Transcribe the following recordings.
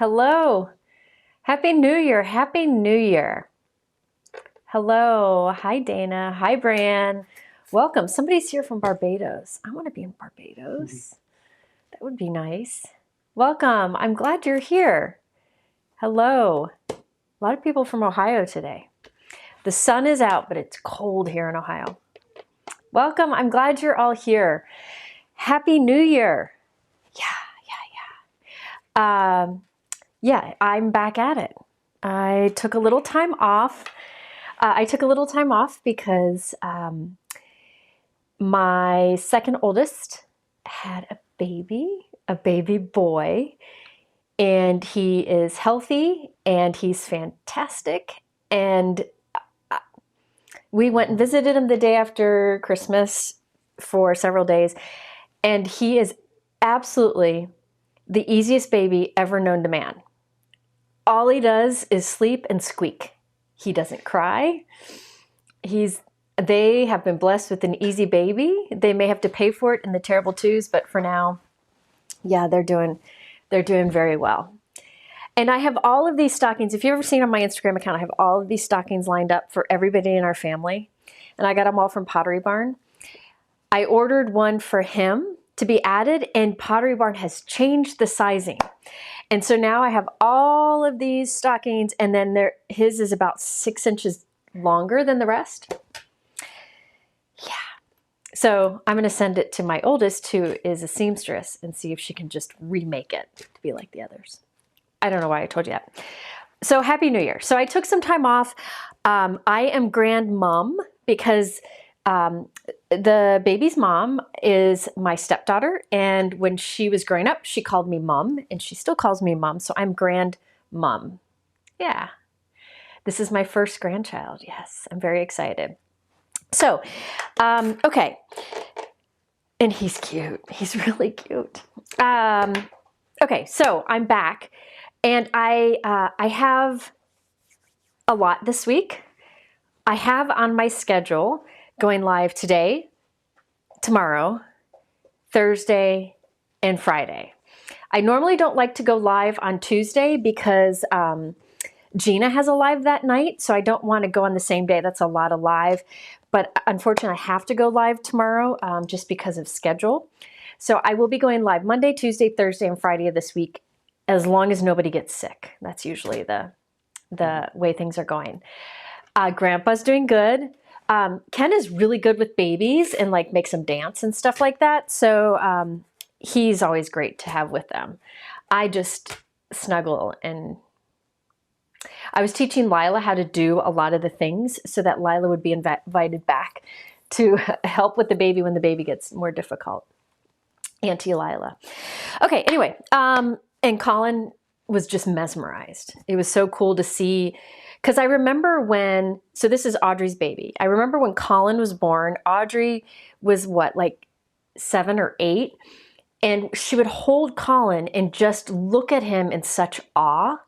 Hello. Happy New Year. Happy New Year. Hello. Hi, Dana. Hi, Bran. Welcome. Somebody's here from Barbados. I want to be in Barbados. That would be nice. Welcome. I'm glad you're here. Hello. A lot of people from Ohio today. The sun is out, but it's cold here in Ohio. Welcome. I'm glad you're all here. Happy New Year. Yeah, I'm back at it. I took a little time off. Because my second oldest had a baby boy, and he is healthy and he's fantastic. And we went and visited him the day after Christmas for several days, and he is absolutely the easiest baby ever known to man. All he does is sleep and squeak. He doesn't cry. They have been blessed with an easy baby. They may have to pay for it in the terrible twos, but for now, yeah, they're doing very well. And I have all of these stockings. If you've ever seen on my Instagram account, I have all of these stockings lined up for everybody in our family. And I got them all from Pottery Barn. I ordered one for him to be added, and Pottery Barn has changed the sizing. And so now I have all of these stockings, and then his is about 6 inches longer than the rest. Yeah. So I'm going to send it to my oldest, who is a seamstress, and see if she can just remake it to be like the others. I don't know why I told you that. So Happy New Year. So I took some time off. I am grandmom because the baby's mom is my stepdaughter, and when she was growing up, she called me mom, and she still calls me mom, so I'm grandmom. Yeah. This is my first grandchild. Yes, I'm very excited. So, okay. And he's cute. He's really cute. Okay, so I'm back, and I have a lot this week. I have on my schedule going live today, tomorrow, Thursday, and Friday. I normally don't like to go live on Tuesday because Gina has a live that night, so I don't want to go on the same day. That's a lot of live. But unfortunately, I have to go live tomorrow just because of schedule. So I will be going live Monday, Tuesday, Thursday, and Friday of this week, as long as nobody gets sick. That's usually the way things are going. Grandpa's doing good. Ken is really good with babies and like makes them dance and stuff like that. So he's always great to have with them. I just snuggle, and I was teaching Lila how to do a lot of the things so that Lila would be invited back to help with the baby when the baby gets more difficult. Auntie Lila. Okay, anyway, and Colin was just mesmerized. It was so cool to see. Because I remember so this is Audrey's baby. I remember when Colin was born, Audrey was what, like 7 or 8? And she would hold Colin and just look at him in such awe.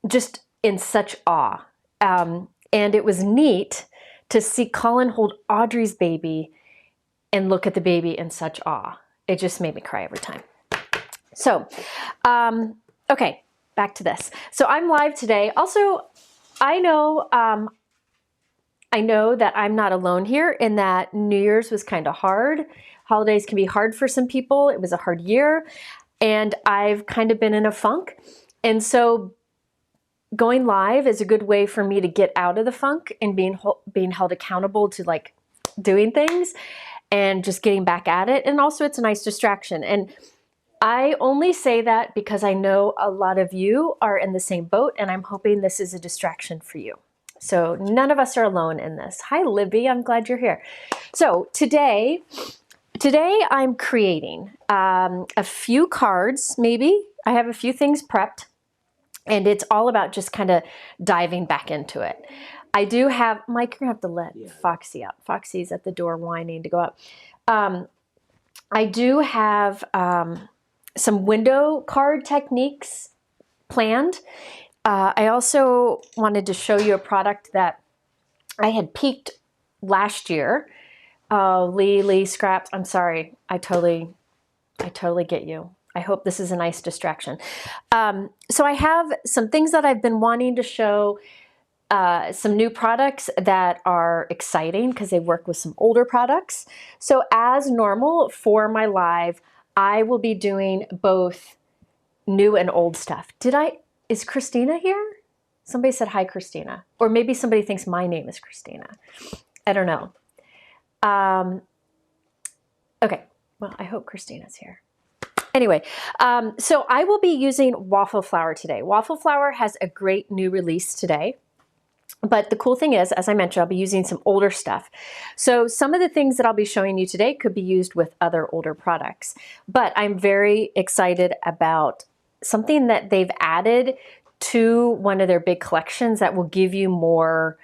Just in such awe. And it was neat to see Colin hold Audrey's baby and look at the baby in such awe. It just made me cry every time. So, okay, back to this. So I'm live today. Also, I know that I'm not alone here in that New Year's was kind of hard. Holidays can be hard for some people. It was a hard year, and I've kind of been in a funk. And so going live is a good way for me to get out of the funk and being held accountable to like doing things and just getting back at it. And also it's a nice distraction. And I only say that because I know a lot of you are in the same boat, and I'm hoping this is a distraction for you. So none of us are alone in this. Hi, Libby. I'm glad you're here. So today I'm creating a few cards, maybe. I have a few things prepped, and it's all about just kind of diving back into it. I do have, Mike, you're going to have to let Foxy out. Foxy's at the door whining to go up. I do have some window card techniques planned. I also wanted to show you a product that I had peaked last year. Lee Scraps, I'm sorry. I totally get you. I hope this is a nice distraction. So I have some things that I've been wanting to show, some new products that are exciting because they work with some older products. So as normal for my live, I will be doing both new and old stuff. Is Christina here? Somebody said hi, Christina. Or maybe somebody thinks my name is Christina. I don't know. Okay, well, I hope Christina's here. Anyway, so I will be using Waffle Flower today. Waffle Flower has a great new release today. But the cool thing is, as I mentioned, I'll be using some older stuff. So some of the things that I'll be showing you today could be used with other older products. But I'm very excited about something that they've added to one of their big collections that will give you more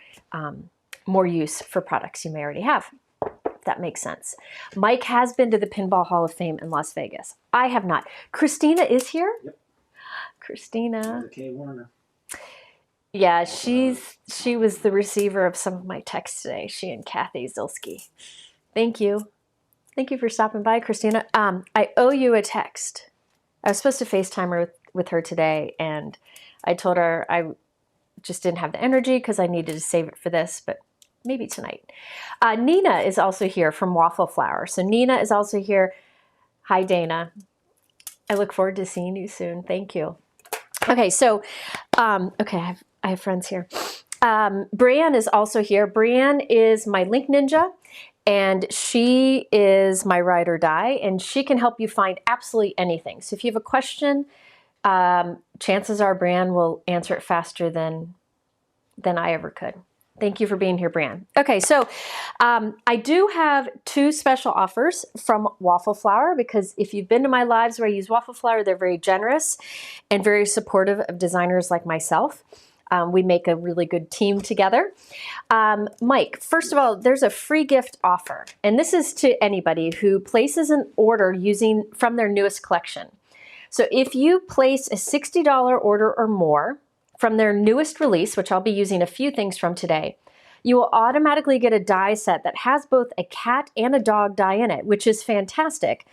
use for products you may already have. If that makes sense. Mike has been to the Pinball Hall of Fame in Las Vegas. I have not. Christina is here? Yep. Christina. Okay, Warner. Yeah, she was the receiver of some of my texts today, she and Kathy Zilski. Thank you. Thank you for stopping by, Christina. I owe you a text. I was supposed to FaceTime her with her today, and I told her I just didn't have the energy because I needed to save it for this, but maybe tonight. Nina is also here from Waffle Flower. So Nina is also here. Hi, Dana. I look forward to seeing you soon. Thank you. Okay, so, okay, I have friends here. Brianne is also here. Brianne is my link ninja, and she is my ride or die, and she can help you find absolutely anything. So if you have a question, chances are Brianne will answer it faster than I ever could. Thank you for being here, Brianne. Okay, so I do have two special offers from Waffle Flower, because if you've been to my lives where I use Waffle Flower, they're very generous and very supportive of designers like myself. We make a really good team together. Mike, first of all, there's a free gift offer, and this is to anybody who places an order from their newest collection. So if you place a $60 order or more from their newest release, which I'll be using a few things from today, you will automatically get a die set that has both a cat and a dog die in it, which is fantastic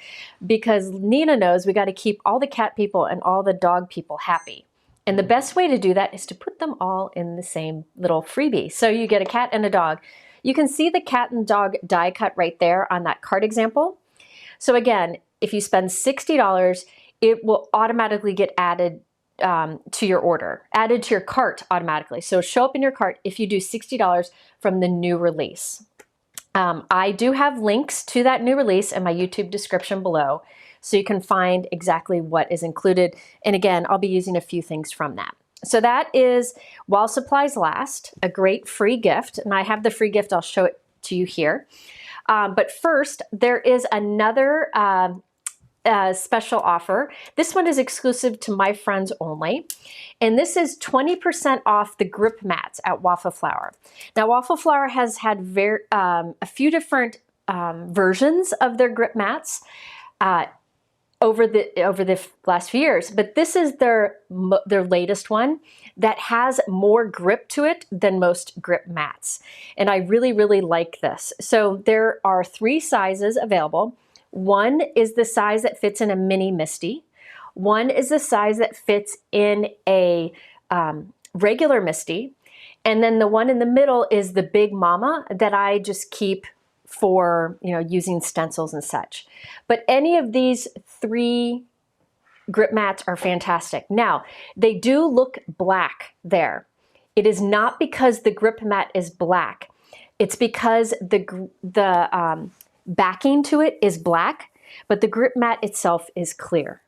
because Nina knows we got to keep all the cat people and all the dog people happy. And the best way to do that is to put them all in the same little freebie. So you get a cat and a dog. You can see the cat and dog die cut right there on that card example. So again, if you spend $60, it will automatically get added to your order, added to your cart automatically. So show up in your cart if you do $60 from the new release. I do have links to that new release in my YouTube description below, so you can find exactly what is included. And again, I'll be using a few things from that. So that is, while supplies last, a great free gift. And I have the free gift, I'll show it to you here. But first, there is another special offer. This one is exclusive to my friends only. And this is 20% off the grip mats at Waffle Flower. Now, Waffle Flower has had a few different versions of their grip mats over the last few years, but this is their latest one that has more grip to it than most grip mats. And I really, really like this. So there are 3 sizes available. One is the size that fits in a mini Misty. One is the size that fits in a regular Misty. And then the one in the middle is the Big Mama that I just keep for, using stencils and such. But any of these 3 grip mats are fantastic. Now, they do look black there. It is not because the grip mat is black. It's because the backing to it is black, but the grip mat itself is clear.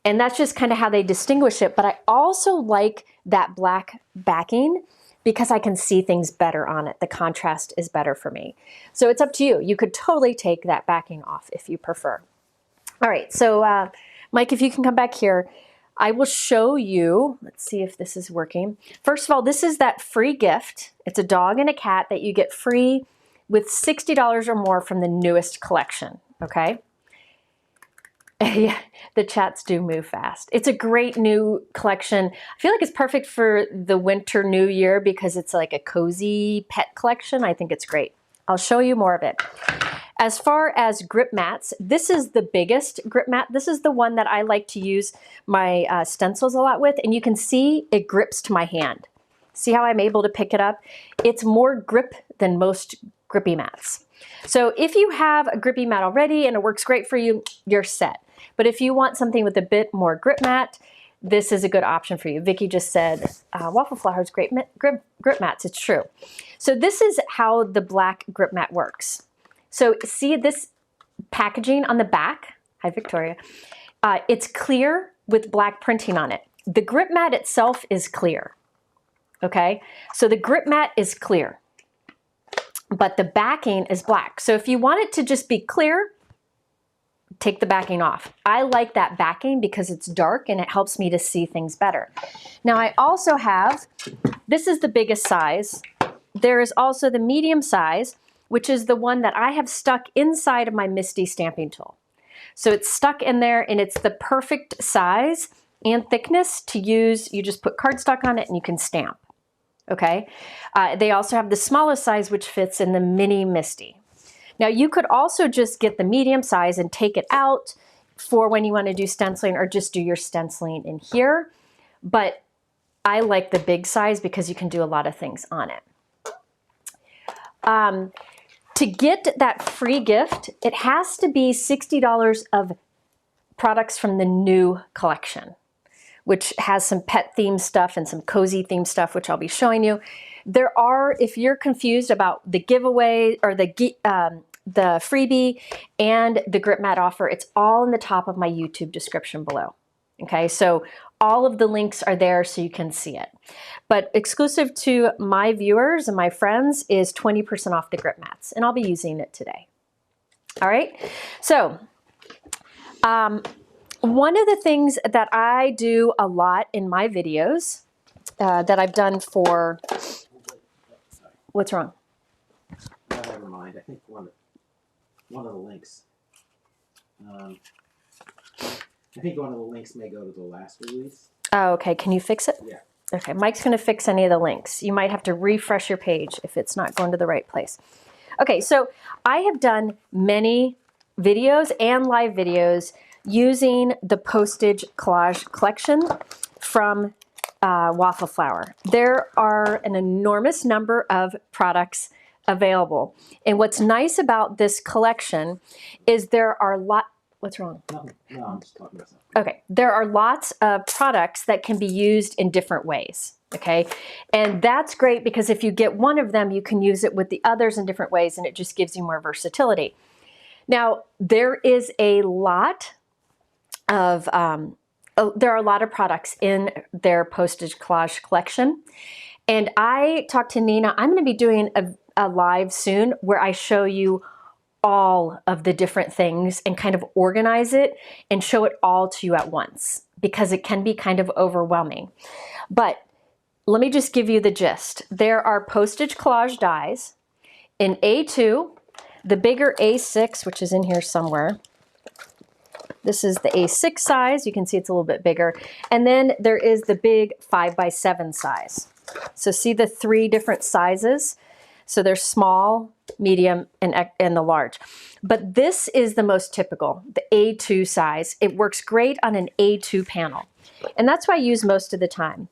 And that's just kind of how they distinguish it. But I also like that black backing because I can see things better on it. The contrast is better for me. So it's up to you. You could totally take that backing off if you prefer. All right, so Mike, if you can come back here, I will show you, let's see if this is working. First of all, this is that free gift. It's a dog and a cat that you get free with $60 or more from the newest collection, okay? Yeah, the chats do move fast. It's a great new collection. I feel like it's perfect for the winter new year because it's like a cozy pet collection. I think it's great. I'll show you more of it. As far as grip mats, this is the biggest grip mat. This is the one that I like to use my stencils a lot with, and you can see it grips to my hand. See how I'm able to pick it up? It's more grip than most grippy mats. So if you have a grippy mat already and it works great for you, you're set. But if you want something with a bit more grip mat, this is a good option for you. Vicki just said, Waffle Flower's great grip mats. It's true. So this is how the black grip mat works. So see this packaging on the back? Hi, Victoria. It's clear with black printing on it. The grip mat itself is clear. Okay, so the grip mat is clear, but the backing is black. So if you want it to just be clear, take the backing off. I like that backing because it's dark and it helps me to see things better. Now I also have, this is the biggest size. There is also the medium size, which is the one that I have stuck inside of my Misty stamping tool. So it's stuck in there and it's the perfect size and thickness to use. You just put cardstock on it and you can stamp. Okay, they also have the smallest size, which fits in the mini Misty. Now you could also just get the medium size and take it out for when you want to do stenciling or just do your stenciling in here. But I like the big size because you can do a lot of things on it. To get that free gift, it has to be $60 of products from the new collection, which has some pet themed stuff and some cozy themed stuff, which I'll be showing you. There are, if you're confused about the giveaway or the freebie and the grip mat offer, it's all in the top of my YouTube description below. Okay, so all of the links are there so you can see it. But exclusive to my viewers and my friends is 20% off the grip mats, and I'll be using it today. All right, so one of the things that I do a lot in my videos that I've done for, what's wrong? Never mind. I think one of the links. I think one of the links may go to the last release. Oh, okay. Can you fix it? Yeah. Okay. Mike's going to fix any of the links. You might have to refresh your page if it's not going to the right place. Okay. So I have done many videos and live videos using the Postage Collage collection from Waffle Flower. There are an enormous number of products available. And what's nice about this collection is there are what's wrong? No, I'm just talking about something. Okay, there are lots of products that can be used in different ways, okay? And that's great because if you get one of them, you can use it with the others in different ways and it just gives you more versatility. Now, there is a lot of, there are a lot of products in their Postage Collage collection. And I talked to Nina, I'm gonna be doing a live soon where I show you all of the different things and kind of organize it and show it all to you at once because it can be kind of overwhelming. But let me just give you the gist. There are Postage Collage dies in A2, the bigger A6, which is in here somewhere. This is the A6 size. You can see it's a little bit bigger. And then there is the big 5x7 size. So see the three different sizes? So there's small, medium, and the large. But this is the most typical, the A2 size. It works great on an A2 panel. And that's what I use most of the time.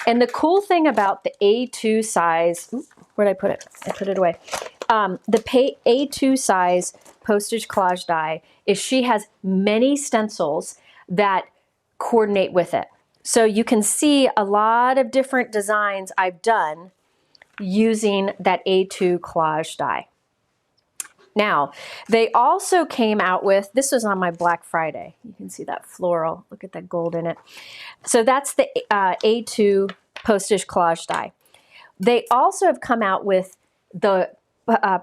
And the cool thing about the A2 size, where'd I put it? I put it away. The A2 size Postage Collage die is she has many stencils that coordinate with it. So you can see a lot of different designs I've done using that A2 collage die. Now, they also came out with, this was on my Black Friday. You can see that floral, look at that gold in it. So that's the A2 Postage Collage die. They also have come out with the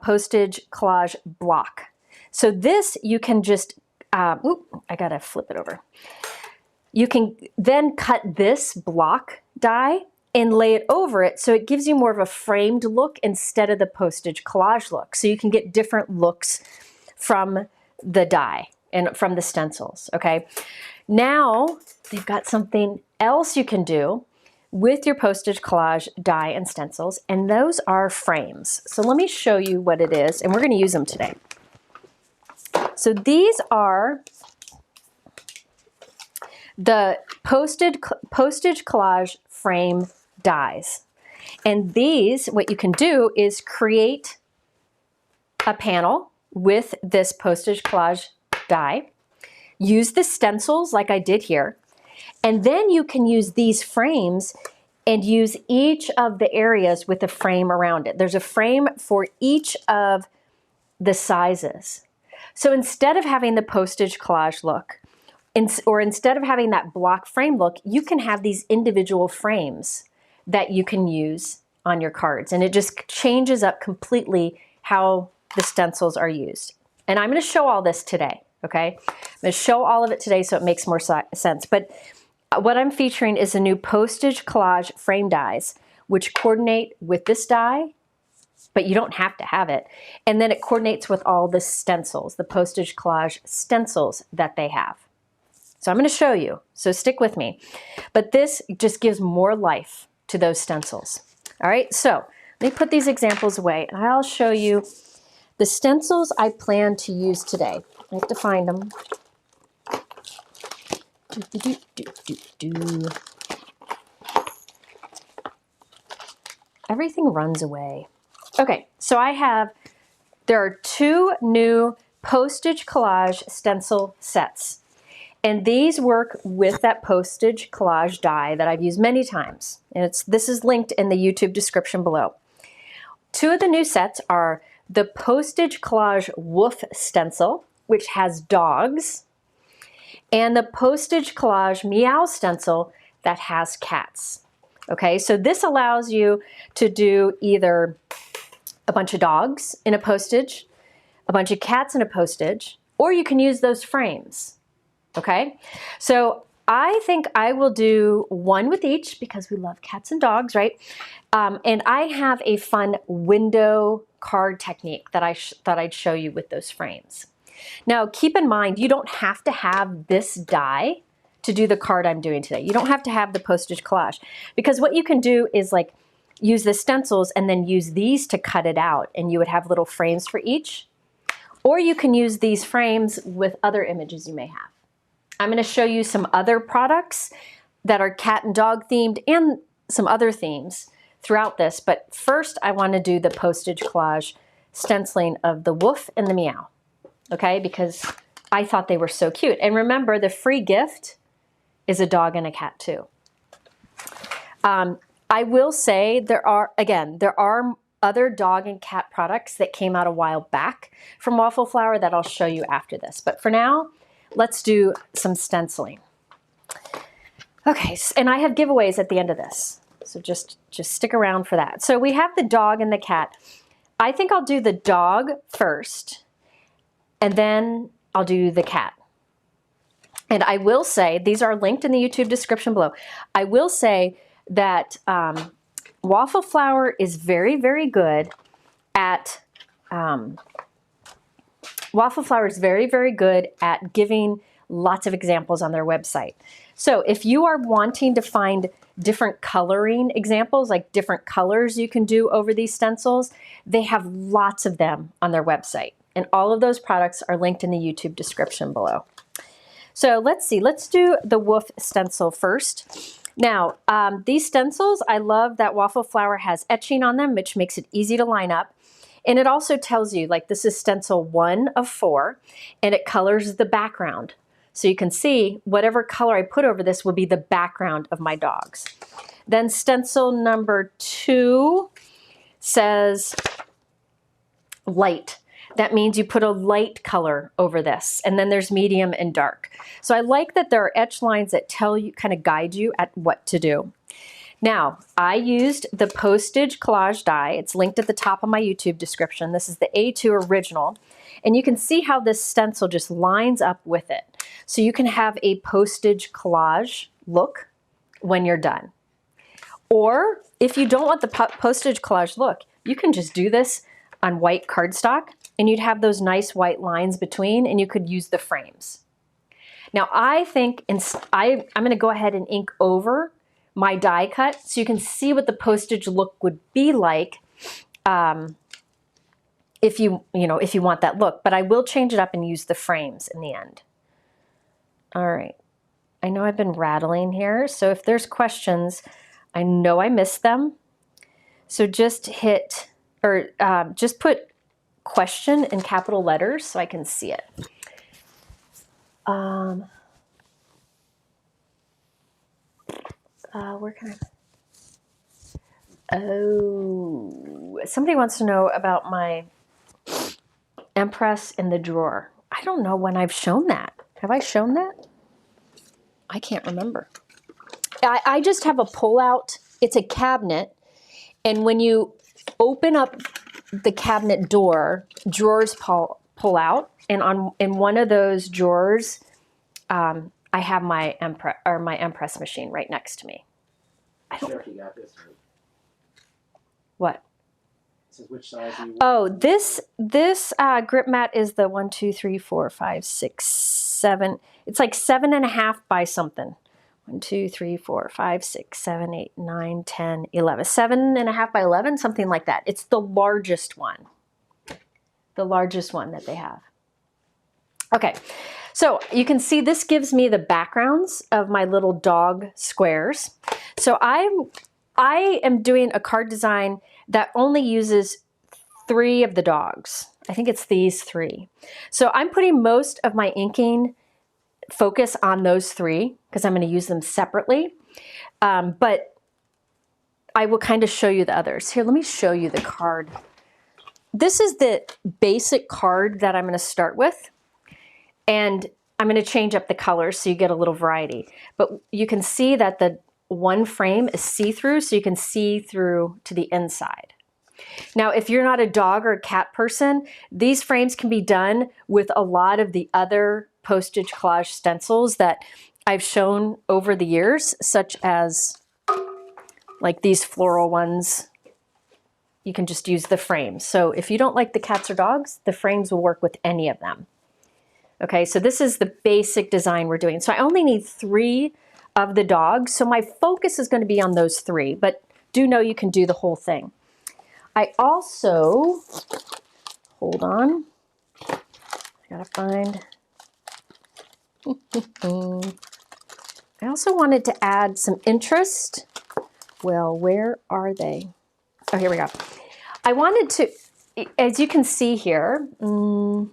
Postage Collage block. So this you can just, I gotta flip it over. You can then cut this block die and lay it over it so it gives you more of a framed look instead of the Postage Collage look. So you can get different looks from the die and from the stencils, okay? Now they've got something else you can do with your Postage Collage die and stencils, and those are frames. So let me show you what it is, and we're gonna use them today. So these are the Postage Collage frame dies. And these, what you can do is create a panel with this Postage Collage die, use the stencils like I did here, and then you can use these frames and use each of the areas with a frame around it. There's a frame for each of the sizes. So instead of having the Postage Collage look, or instead of having that block frame look, you can have these individual frames that you can use on your cards. And it just changes up completely how the stencils are used. And I'm going to show all this today, okay? I'm going to show all of it today so it makes more sense. But what I'm featuring is a new Postage Collage frame dies, which coordinate with this die, but you don't have to have it. And then it coordinates with all the stencils, the Postage Collage stencils that they have. So I'm going to show you, so stick with me. But this just gives more life to those stencils. All right, so let me put these examples away and I'll show you the stencils I plan to use today. I have to find them. Everything runs away. Okay, so there are 2 new Postage Collage stencil sets. And these work with that Postage Collage die that I've used many times. And this is linked in the YouTube description below. 2 of the new sets are the Postage Collage Woof stencil, which has dogs, and the Postage Collage Meow stencil that has cats. Okay, so this allows you to do either a bunch of dogs in a postage, a bunch of cats in a postage, or you can use those frames. Okay, so I think I will do one with each because we love cats and dogs, right? And I have a fun window card technique that I thought I'd show you with those frames. Now, keep in mind, you don't have to have this die to do the card I'm doing today. You don't have to have the Postage Collage, because what you can do is like use the stencils and then use these to cut it out, and you would have little frames for each. Or you can use these frames with other images you may have. I'm going to show you some other products that are cat and dog themed and some other themes throughout this. But first I want to do the Postage Collage stenciling of the Woof and the Meow. Okay, because I thought they were so cute. And remember, the free gift is a dog and a cat too. I will say there are other dog and cat products that came out a while back from Waffle Flower that I'll show you after this. But for now, let's do some stenciling. Okay, and I have giveaways at the end of this, so just stick around for that. So we have the dog and the cat. I think I'll do the dog first, and then I'll do the cat. And I will say, these are linked in the YouTube description below. I will say that Waffle Flower is very, very good at Waffle Flower is very, very good at giving lots of examples on their website. So if you are wanting to find different coloring examples, like different colors you can do over these stencils, they have lots of them on their website. And all of those products are linked in the YouTube description below. So let's see, let's do the Woof stencil first. Now, these stencils, I love that Waffle Flower has etching on them, which makes it easy to line up. And it also tells you, like, this is stencil 1 of 4, and it colors the background. So you can see whatever color I put over this will be the background of my dogs. Then stencil number 2 says light. That means you put a light color over this, and then there's medium and dark. So I like that there are etch lines that tell you, kind of guide you at what to do. Now, I used the Postage Collage die. It's linked at the top of my YouTube description. This is the A2 original. And you can see how this stencil just lines up with it. So you can have a Postage Collage look when you're done. Or if you don't want the Postage Collage look, you can just do this on white cardstock, and you'd have those nice white lines between, and you could use the frames. Now, I think I'm going to go ahead and ink over my die cut so you can see what the postage look would be like if if you want that look, but I will change it up and use the frames in the end. All right. I know I've been rattling here, so if there's questions, I know I missed them. So just hit, or just put question in capital letters so I can see it. Where can I? Oh, somebody wants to know about my Empress in the drawer. I don't know when I've shown that. Have I shown that? I can't remember. I just have a pull-out. It's a cabinet, and when you open up the cabinet door, drawers pull out, and in one of those drawers, I have my Empress machine right next to me. I don't know if you got this right. What? It says which size you want. Oh, this grip mat is the 1, 2, 3, 4, 5, 6, 7. It's like 7.5 by something. 1, 2, 3, 4, 5, 6, 7, 8, 9, 10, 11. 7.5 by 11, something like that. It's the largest one. The largest one that they have. Okay, so you can see this gives me the backgrounds of my little dog squares. So I am doing a card design that only uses 3 of the dogs. I think it's these 3. So I'm putting most of my inking focus on those 3 because I'm going to use them separately. But I will kind of show you the others. Here, let me show you the card. This is the basic card that I'm going to start with. And I'm going to change up the colors so you get a little variety. But you can see that the one frame is see-through, so you can see through to the inside. Now, if you're not a dog or a cat person, these frames can be done with a lot of the other Postage collage stencils that I've shown over the years, such as like these floral ones. You can just use the frames. So if you don't like the cats or dogs, the frames will work with any of them. Okay, so this is the basic design we're doing. So I only need 3 of the dogs. So my focus is going to be on those 3, but do know you can do the whole thing. I also, hold on, I gotta find, I also wanted to add some interest. Well, where are they? Oh, here we go. I wanted to, as you can see here, on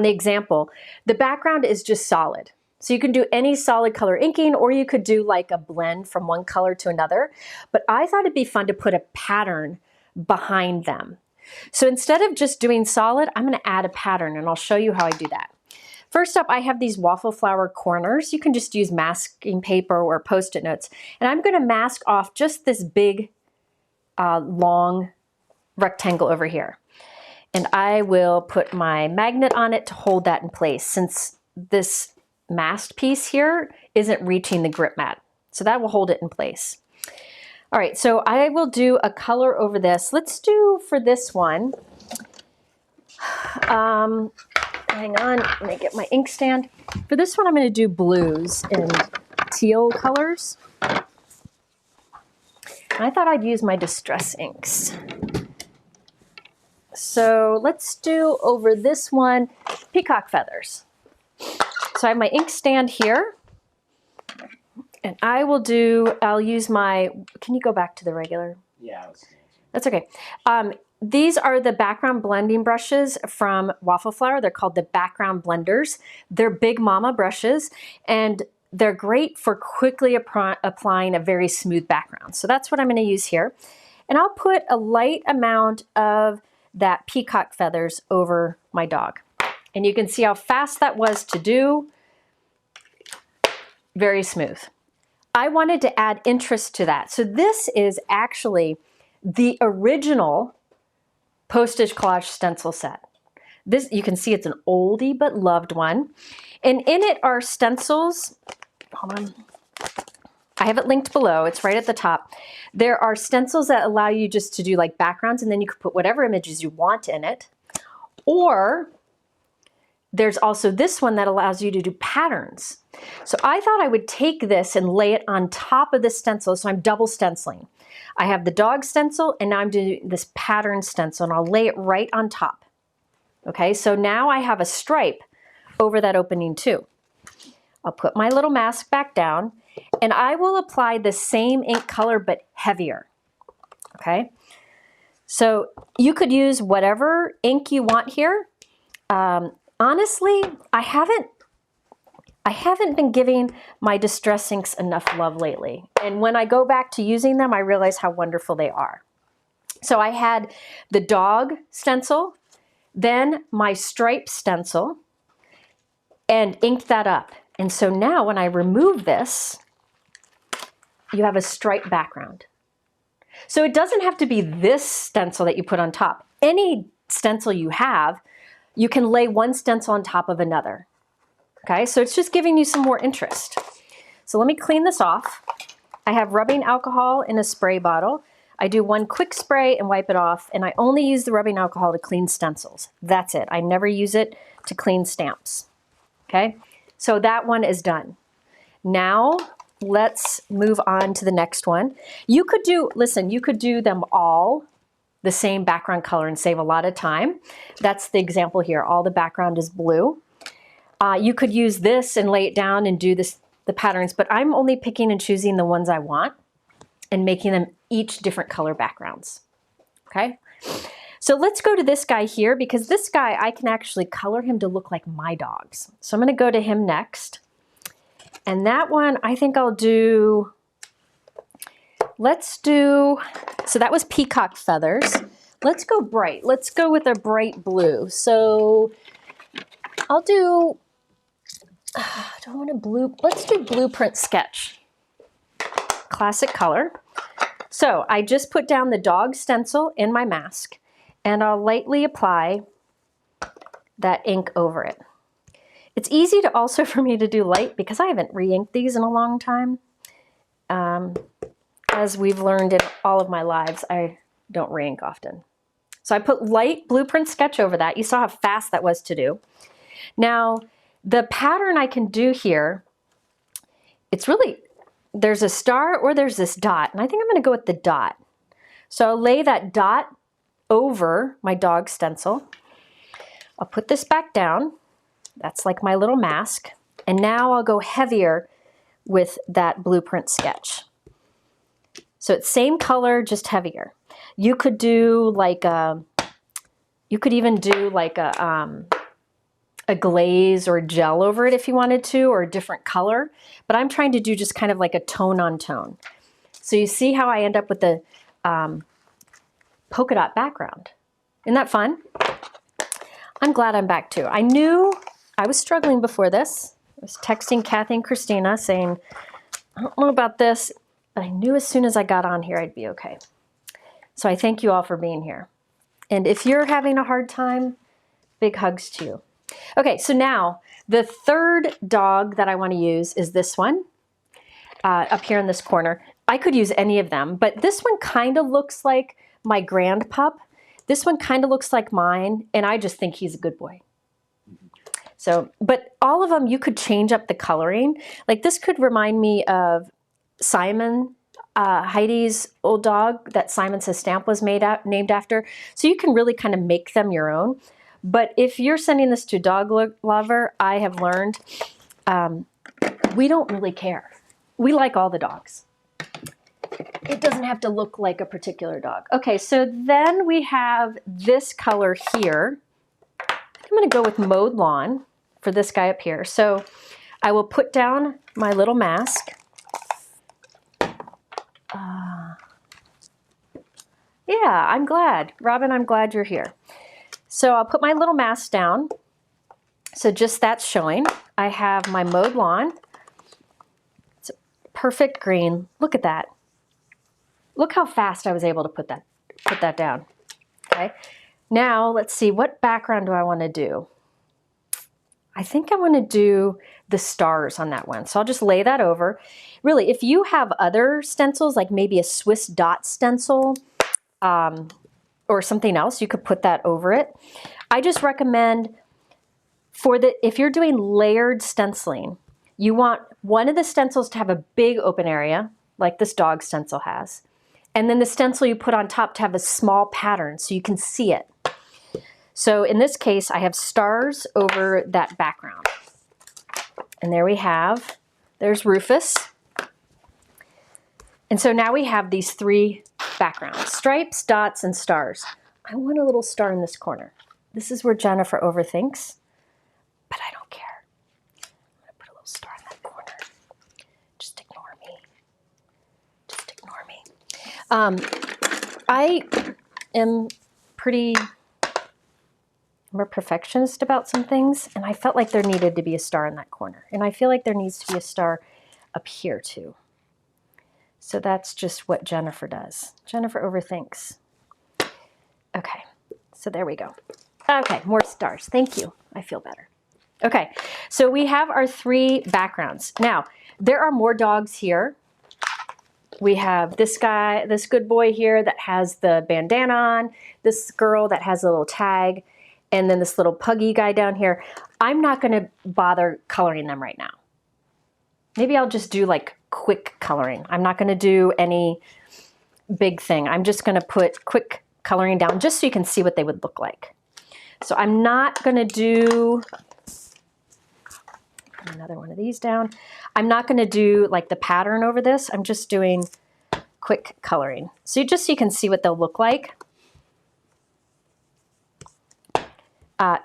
the example, the background is just solid. So you can do any solid color inking, or you could do like a blend from one color to another. But I thought it'd be fun to put a pattern behind them. So instead of just doing solid, I'm going to add a pattern, and I'll show you how I do that. First up, I have these Waffle Flower corners. You can just use masking paper or Post-it notes. And I'm going to mask off just this big, long rectangle over here. And I will put my magnet on it to hold that in place, since this masked piece here isn't reaching the grip mat. So that will hold it in place. All right, so I will do a color over this. Let's do, for this one, hang on, let me get my ink stand. For this one, I'm going to do blues and teal colors. And I thought I'd use my Distress inks. So let's do over this one, peacock feathers. So I have my ink stand here, and I will do, I'll use my, can you go back to the regular? Yeah. That's okay. These are the background blending brushes from Waffle Flower. They're called the background blenders. They're big mama brushes, and they're great for quickly applying a very smooth background. So that's what I'm going to use here. And I'll put a light amount of that peacock feathers over my dog. And you can see how fast that was to do. Very smooth. I wanted to add interest to that. So this is actually the original Postage collage stencil set. This, you can see it's an oldie but loved one. And in it are stencils. Hold on. I have it linked below. It's right at the top. There are stencils that allow you just to do like backgrounds, and then you can put whatever images you want in it. Or there's also this one that allows you to do patterns. So I thought I would take this and lay it on top of the stencil, so I'm double stenciling. I have the dog stencil, and now I'm doing this pattern stencil, and I'll lay it right on top. Okay, so now I have a stripe over that opening too. I'll put my little mask back down, and I will apply the same ink color but heavier. Okay, so you could use whatever ink you want here. Honestly, I haven't been giving my distress inks enough love lately. And when I go back to using them, I realize how wonderful they are. So I had the dog stencil, then my stripe stencil, and inked that up. And so now when I remove this, you have a striped background. So it doesn't have to be this stencil that you put on top. Any stencil you have, you can lay one stencil on top of another. Okay, so it's just giving you some more interest. So let me clean this off. I have rubbing alcohol in a spray bottle. I do one quick spray and wipe it off, and I only use the rubbing alcohol to clean stencils. That's it. I never use it to clean stamps. Okay, so that one is done. Now let's move on to the next one. You could do, listen, you could do them all the same background color and save a lot of time. That's the example here. All the background is blue. You could use this and lay it down and do the patterns, but I'm only picking and choosing the ones I want and making them each different color backgrounds. Okay, so let's go to this guy here, because this guy, I can actually color him to look like my dogs. So I'm going to go to him next. And that one, I think I'll do, so that was peacock feathers. Let's go bright. Let's go with a bright blue. So I'll do, do I want a blue? Let's do Blueprint Sketch. Classic color. So I just put down the dog stencil in my mask, and I'll lightly apply that ink over it. It's easy to also for me to do light because I haven't re-inked these in a long time. As we've learned in all of my lives, I don't re-ink often. So I put light Blueprint Sketch over that. You saw how fast that was to do. Now, the pattern I can do here, it's really, there's a star or there's this dot, and I think I'm going to go with the dot. So I'll lay that dot over my dog stencil. I'll put this back down. That's like my little mask. And now I'll go heavier with that Blueprint Sketch. So it's same color, just heavier. You could do like a, you could even do like a glaze or gel over it if you wanted to, or a different color. But I'm trying to do just kind of like a tone on tone. So you see how I end up with the polka dot background. Isn't that fun? I'm glad I'm back too. I knew I was struggling before this. I was texting Kathy and Christina saying, I don't know about this, but I knew as soon as I got on here I'd be okay. So I thank you all for being here. And if you're having a hard time, big hugs to you. Okay, so now the third dog that I want to use is this one up here in this corner. I could use any of them, but this one kind of looks like my grand pup. This one kind of looks like mine, and I just think he's a good boy. So, but all of them, you could change up the coloring. Like this could remind me of Simon, Heidi's old dog that Simon Says Stamp was named after. So you can really kind of make them your own. But if you're sending this to a dog lover, I have learned we don't really care. We like all the dogs. It doesn't have to look like a particular dog. Okay, so then we have this color here. I'm going to go with Mowed Lawn for this guy up here. So I will put down my little mask. Yeah, I'm glad. Robin, I'm glad you're here. So I'll put my little mask down. So just that's showing. I have my Mowed Lawn. It's a perfect green. Look at that. Look how fast I was able to put that down. Okay. Now let's see, what background do I want to do? I think I want to do the stars on that one. So I'll just lay that over. Really, if you have other stencils, like maybe a Swiss dot stencil or something else, you could put that over it. I just recommend if you're doing layered stenciling, You want one of the stencils to have a big open area, like this dog stencil has. And then the stencil you put on top to have a small pattern so you can see it. So in this case, I have stars over that background. And there we have, there's Rufus. And so now we have these 3 backgrounds, stripes, dots, and stars. I want a little star in this corner. This is where Jennifer overthinks, but I don't care. I'm gonna put a little star in that corner. Just ignore me. Just ignore me. I am I'm a perfectionist about some things, and I felt like there needed to be a star in that corner. And I feel like there needs to be a star up here too. So that's just what Jennifer does. Jennifer overthinks. Okay, so there we go. Okay, more stars. Thank you. I feel better. Okay, so we have our 3 backgrounds. Now, there are more dogs here. We have this guy, this good boy here that has the bandana on, this girl that has a little tag, and then this little puggy guy down here. I'm not going to bother coloring them right now. Maybe I'll just do like quick coloring. I'm not going to do any big thing. I'm just going to put quick coloring down just so you can see what they would look like. So I'm not going to do another one of these down. I'm not going to do like the pattern over this. I'm just doing quick coloring. So just so you can see what they'll look like.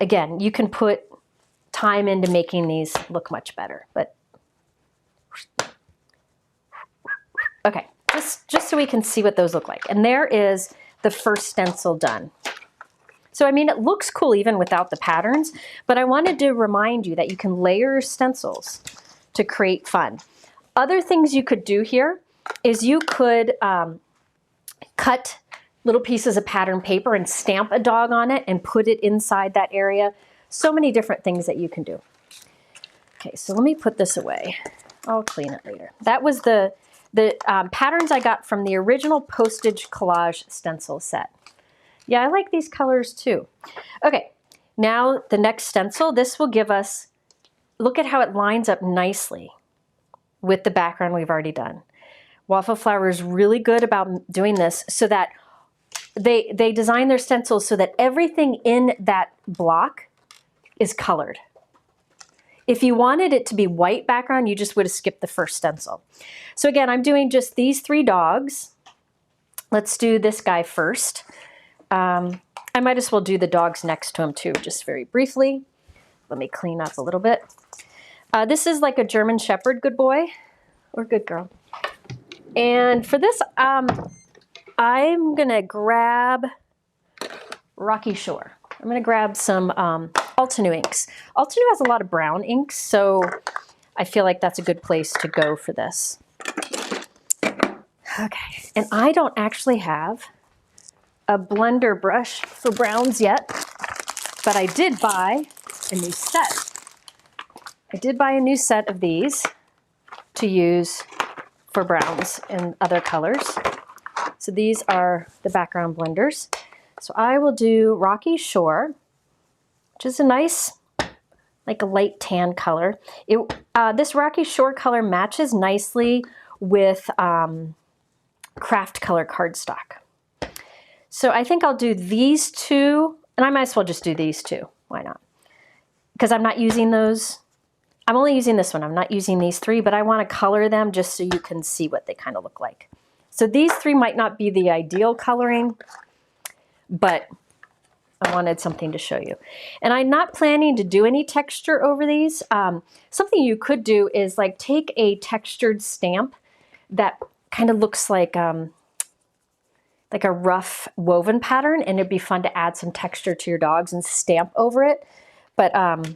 Again, you can put time into making these look much better, but okay, just so we can see what those look like. And there is the first stencil done. So, I mean, it looks cool even without the patterns, but I wanted to remind you that you can layer stencils to create fun. Other things you could do here is you could cut little pieces of pattern paper and stamp a dog on it and put it inside that area. So many different things that you can do. Okay, so let me put this away. I'll clean it later. That was the patterns I got from the original Postage Collage stencil set. Yeah, I like these colors too. Okay, now the next stencil, this will give us, look at how it lines up nicely with the background we've already done. Waffle Flower is really good about doing this so that they design their stencils so that everything in that block is colored. If you wanted it to be white background, you just would have skipped the first stencil. So again, I'm doing just these 3 dogs. Let's do this guy first. I might as well do the dogs next to him too, just very briefly. Let me clean up a little bit. This is like a German Shepherd good boy or good girl. And for this, I'm gonna grab Rocky Shore. I'm gonna grab some Altenew inks. Altenew has a lot of brown inks, so I feel like that's a good place to go for this. Okay, and I don't actually have a blender brush for browns yet, but I did buy a new set. I did buy a new set of these to use for browns and other colors. So these are the background blenders. So I will do Rocky Shore, which is a nice, like a light tan color. This Rocky Shore color matches nicely with craft color cardstock. So I think I'll do these 2, and I might as well just do these 2. Why not? Because I'm not using those. I'm only using this one. I'm not using these 3, but I want to color them just so you can see what they kind of look like. So these 3 might not be the ideal coloring, but I wanted something to show you. And I'm not planning to do any texture over these. Something you could do is like take a textured stamp that kind of looks like a rough woven pattern, and it'd be fun to add some texture to your dogs and stamp over it. But I'm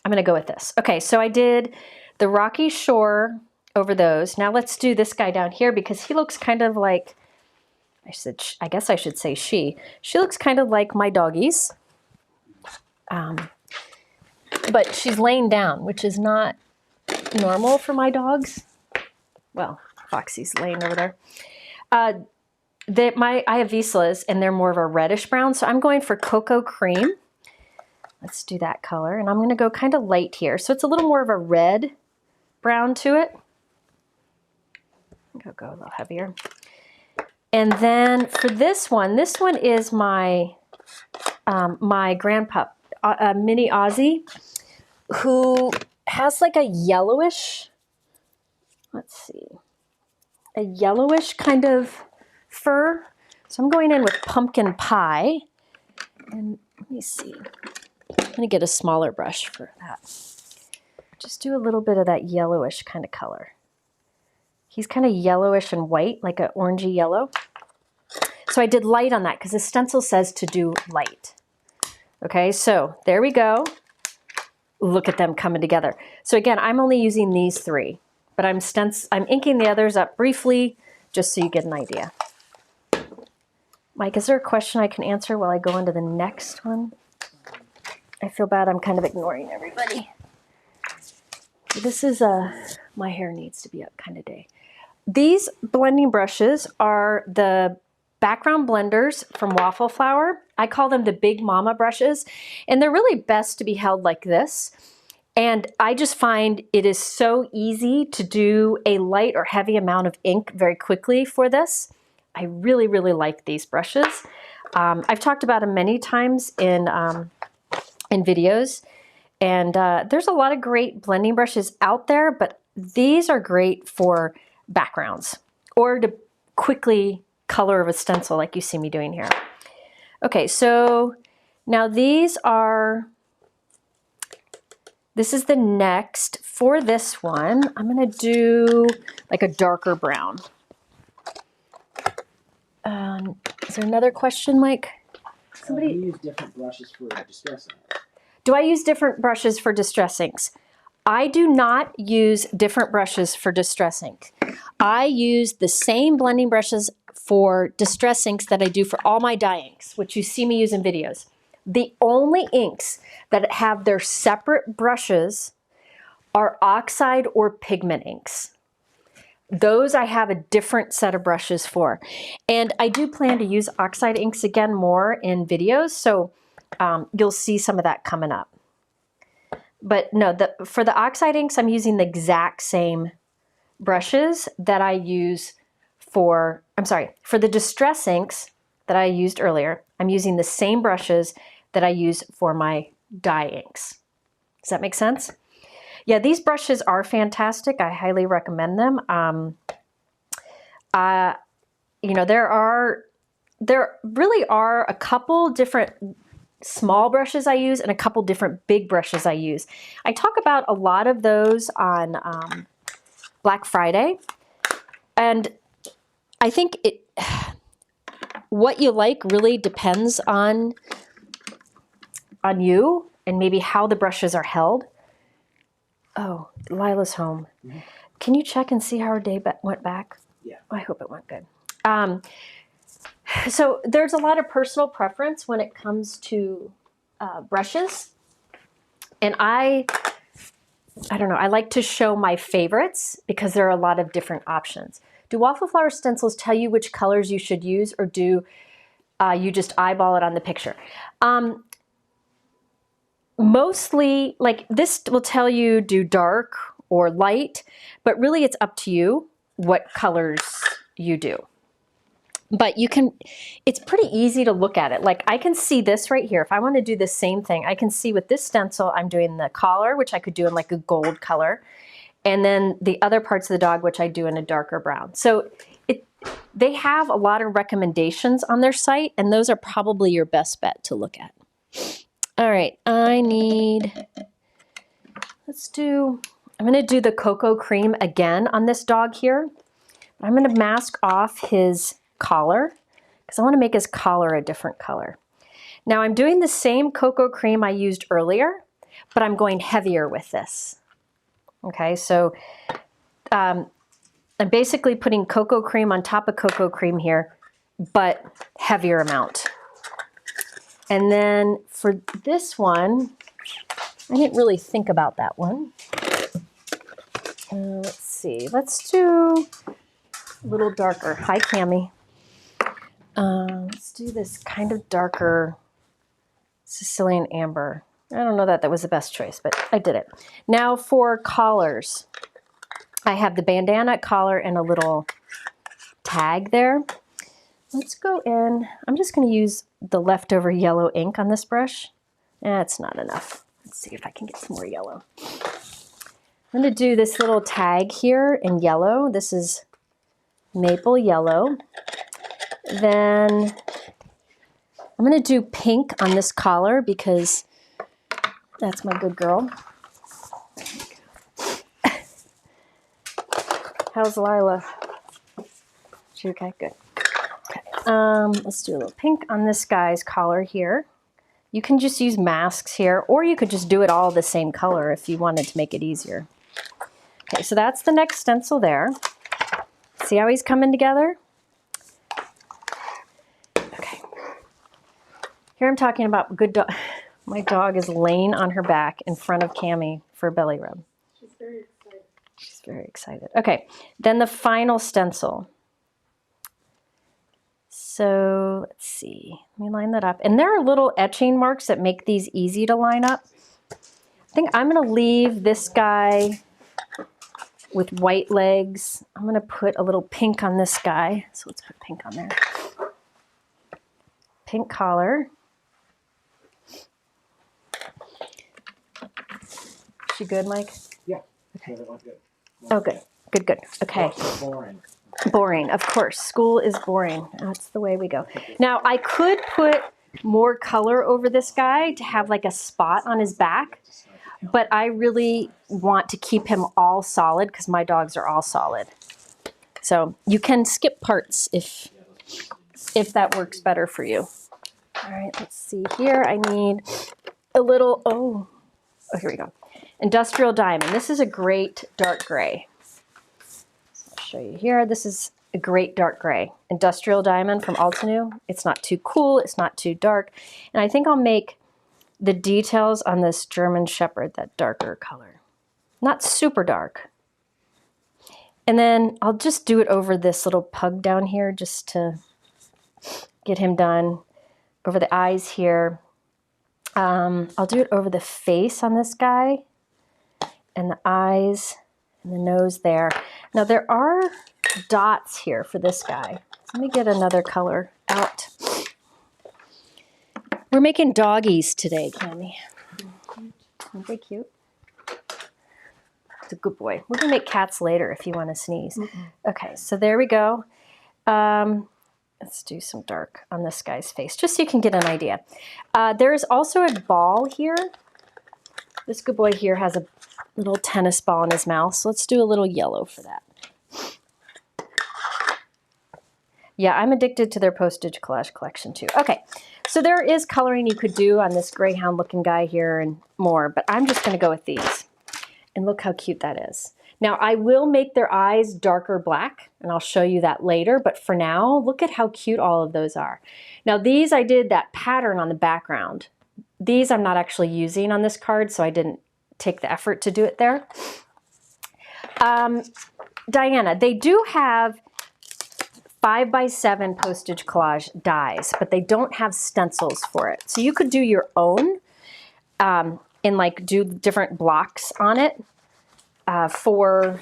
gonna go with this. Okay, so I did the Rocky Shore over those. Now let's do this guy down here because he looks kind of like, I guess I should say she. She looks kind of like my doggies. But she's laying down, which is not normal for my dogs. Well, Foxy's laying over there. I have Vizslas, and they're more of a reddish brown, so I'm going for Cocoa Cream. Let's do that color, and I'm going to go kind of light here. So it's a little more of a red brown to it. I'll go a little heavier. And then for this one is my my grandpup, Mini Aussie, who has like a yellowish, let's see, a yellowish kind of fur. So I'm going in with pumpkin pie. And let me see. I'm going to get a smaller brush for that. Just do a little bit of that yellowish kind of color. He's kind of yellowish and white, like an orangey yellow. So I did light on that because the stencil says to do light. Okay, so there we go. Look at them coming together. So again, I'm only using these 3, but I'm inking the others up briefly just so you get an idea. Mike, is there a question I can answer while I go on to the next one? I feel bad I'm kind of ignoring everybody. This is my hair needs to be up kind of day. These blending brushes are the background blenders from Waffle Flower. I call them the Big Mama brushes, and they're really best to be held like this. And I just find it is so easy to do a light or heavy amount of ink very quickly for this. I really, really like these brushes. I've talked about them many times in videos, and there's a lot of great blending brushes out there, but these are great for backgrounds or to quickly color of a stencil like you see me doing here. Okay, so now this is the next. For this one, I'm gonna do like a darker brown. Is there another question, Mike? Somebody use different brushes for distressing. Do I use different brushes for distress inks? I do not use different brushes for distress ink. I use the same blending brushes for distress inks that I do for all my dye inks, which you see me use in videos. The only inks that have their separate brushes are oxide or pigment inks. Those I have a different set of brushes for. And I do plan to use oxide inks again more in videos, so you'll see some of that coming up. But no, for the oxide inks, I'm using the exact same brushes that I use for the distress inks that I used earlier. I'm using the same brushes that I use for my dye inks. Does that make sense? Yeah, these brushes are fantastic. I highly recommend them. You know, there really are a couple different small brushes I use and a couple different big brushes I use. I talk about a lot of those on Black Friday, and I think what you like really depends on you and maybe how the brushes are held. Oh, Lila's home. Mm-hmm. Can you check and see how her day went back? Yeah. I hope it went good. So there's a lot of personal preference when it comes to brushes. And I don't know, I like to show my favorites because there are a lot of different options. Do Waffle Flower stencils tell you which colors you should use, or do you just eyeball it on the picture? Mostly, like this will tell you do dark or light, but really it's up to you what colors you do. But you can, it's pretty easy to look at it. Like I can see this right here. If I want to do the same thing, I can see with this stencil, I'm doing the collar, which I could do in like a gold color. And then the other parts of the dog, which I do in a darker brown. So they have a lot of recommendations on their site, and those are probably your best bet to look at. All right, I'm going to do the cocoa cream again on this dog here. I'm going to mask off his collar because I want to make his collar a different color. Now I'm doing the same cocoa cream I used earlier, but I'm going heavier with this. Okay, so I'm basically putting cocoa cream on top of cocoa cream here, but heavier amount. And then for this one, I didn't really think about that one. Let's see, let's do a little darker. Hi, Cammie. Let's do this kind of darker Sicilian amber. I don't know that was the best choice, but I did it. Now for collars. I have the bandana collar and a little tag there. Let's go in. I'm just going to use the leftover yellow ink on this brush. That's not enough. Let's see if I can get some more yellow. I'm going to do this little tag here in yellow. This is maple yellow. Then I'm going to do pink on this collar because that's my good girl. How's Lila? She okay? Good. Okay. Let's do a little pink on this guy's collar here. You can just use masks here, or you could just do it all the same color if you wanted to make it easier. Okay, so that's the next stencil there. See how he's coming together? Okay. Here I'm talking about good dog. My dog is laying on her back in front of Cammie for a belly rub. She's very excited. She's very excited. Okay, then the final stencil. So let's see, let me line that up. And there are little etching marks that make these easy to line up. I think I'm gonna leave this guy with white legs. I'm gonna put a little pink on this guy. So let's put pink on there. Pink collar. Is she good, Mike? Yeah. Okay. That one's good. Oh, good, good, good. Okay. Boring. Boring, of course. School is boring. That's the way we go. Now, I could put more color over this guy to have like a spot on his back, but I really want to keep him all solid because my dogs are all solid. So you can skip parts if that works better for you. All right, let's see here. I need a little, oh, here we go. Industrial Diamond. This is a great dark gray. Show you here. This is a great dark gray. Industrial Diamond from Altenew. It's not too cool. It's not too dark. And I think I'll make the details on this German Shepherd that darker color. Not super dark. And then I'll just do it over this little pug down here just to get him done. Over the eyes here. I'll do it over the face on this guy. And the eyes and the nose there. Now there are dots here for this guy. Let me get another color out. We're making doggies today, Cammie. Aren't they cute? It's a good boy. We're gonna make cats later if you want to sneeze. Okay, so there we go. Let's do some dark on this guy's face, just so you can get an idea. There is also a ball here. This good boy here has a little tennis ball in his mouth, so let's do a little yellow for that. Yeah, I'm addicted to their Postage collage collection too. Okay, so there is coloring you could do on this greyhound looking guy here and more, but I'm just gonna go with these. And look how cute that is. Now I will make their eyes darker black, and I'll show you that later, but for now, look at how cute all of those are. Now these, I did that pattern on the background. These I'm not actually using on this card, so I didn't take the effort to do it there. Diana, they do have 5x7 Postage collage dies, but they don't have stencils for it. So you could do your own and like do different blocks on it for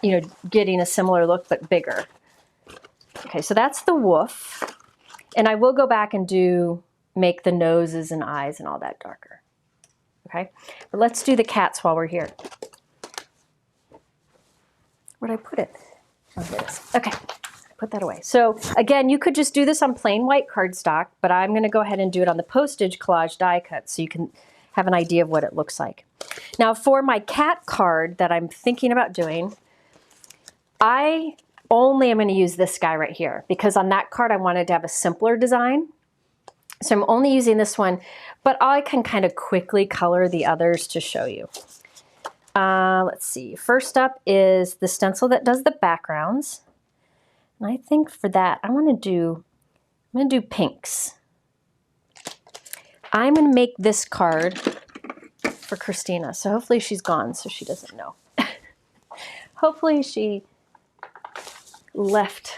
you know, getting a similar look but bigger. Okay, so that's the Woof, and I will go back and make the noses and eyes and all that darker. Okay, but let's do the cats while we're here. Where'd I put it? Oh, there it is. Okay, put that away. So again, you could just do this on plain white cardstock, but I'm gonna go ahead and do it on the Postage collage die cut so you can have an idea of what it looks like. Now for my cat card that I'm thinking about doing, I only am gonna use this guy right here because on that card I wanted to have a simpler design. So I'm only using this one, but I can kind of quickly color the others to show you. Let's see. First up is the stencil that does the backgrounds. And I think for that, I'm gonna do pinks. I'm gonna make this card for Christina. So hopefully she's gone so she doesn't know. Hopefully she left,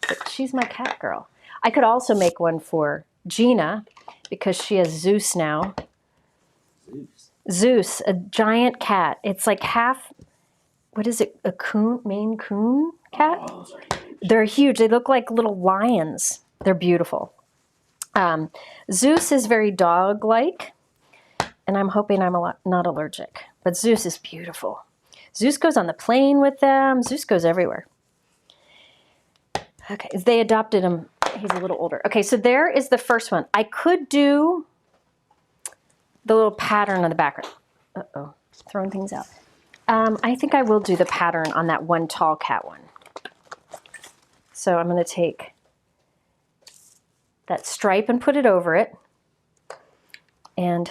but she's my cat girl. I could also make one for Gina because she has Zeus now. Zeus. Zeus, a giant cat. It's like half, what is it, a coon, Maine Coon cat? Oh, those are huge. They're huge. They look like little lions. They're beautiful. Zeus is very dog-like, and I'm hoping I'm not allergic. But Zeus is beautiful. Zeus goes on the plane with them. Zeus goes everywhere. Okay, they adopted him. He's a little older. Okay, so there is the first one. I could do the little pattern on the background. Uh-oh, throwing things out. I think I will do the pattern on that one tall cat one. So I'm going to take that stripe and put it over it and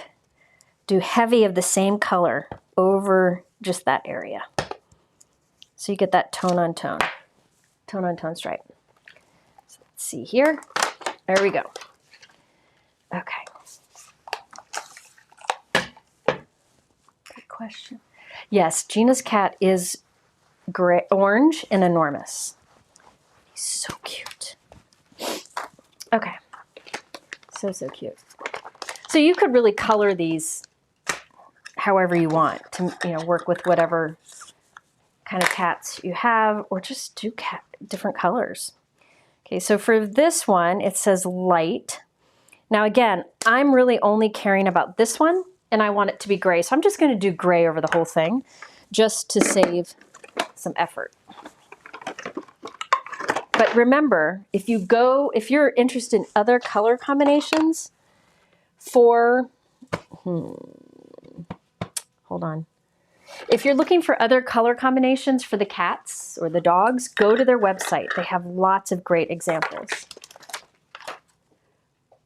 do heavy of the same color over just that area. So you get that tone on tone stripe. So let's see here. There we go. Okay. Good question. Yes, Gina's cat is gray, orange and enormous. He's so cute. Okay. So cute. So you could really color these however you want to, work with whatever kind of cats you have, or just do different colors. Okay, so for this one, it says light. Now again, I'm really only caring about this one, and I want it to be gray. So I'm just going to do gray over the whole thing, just to save some effort. But remember, if you're interested in other color combinations for, hold on. If you're looking for other color combinations for the cats or the dogs, go to their website. They have lots of great examples.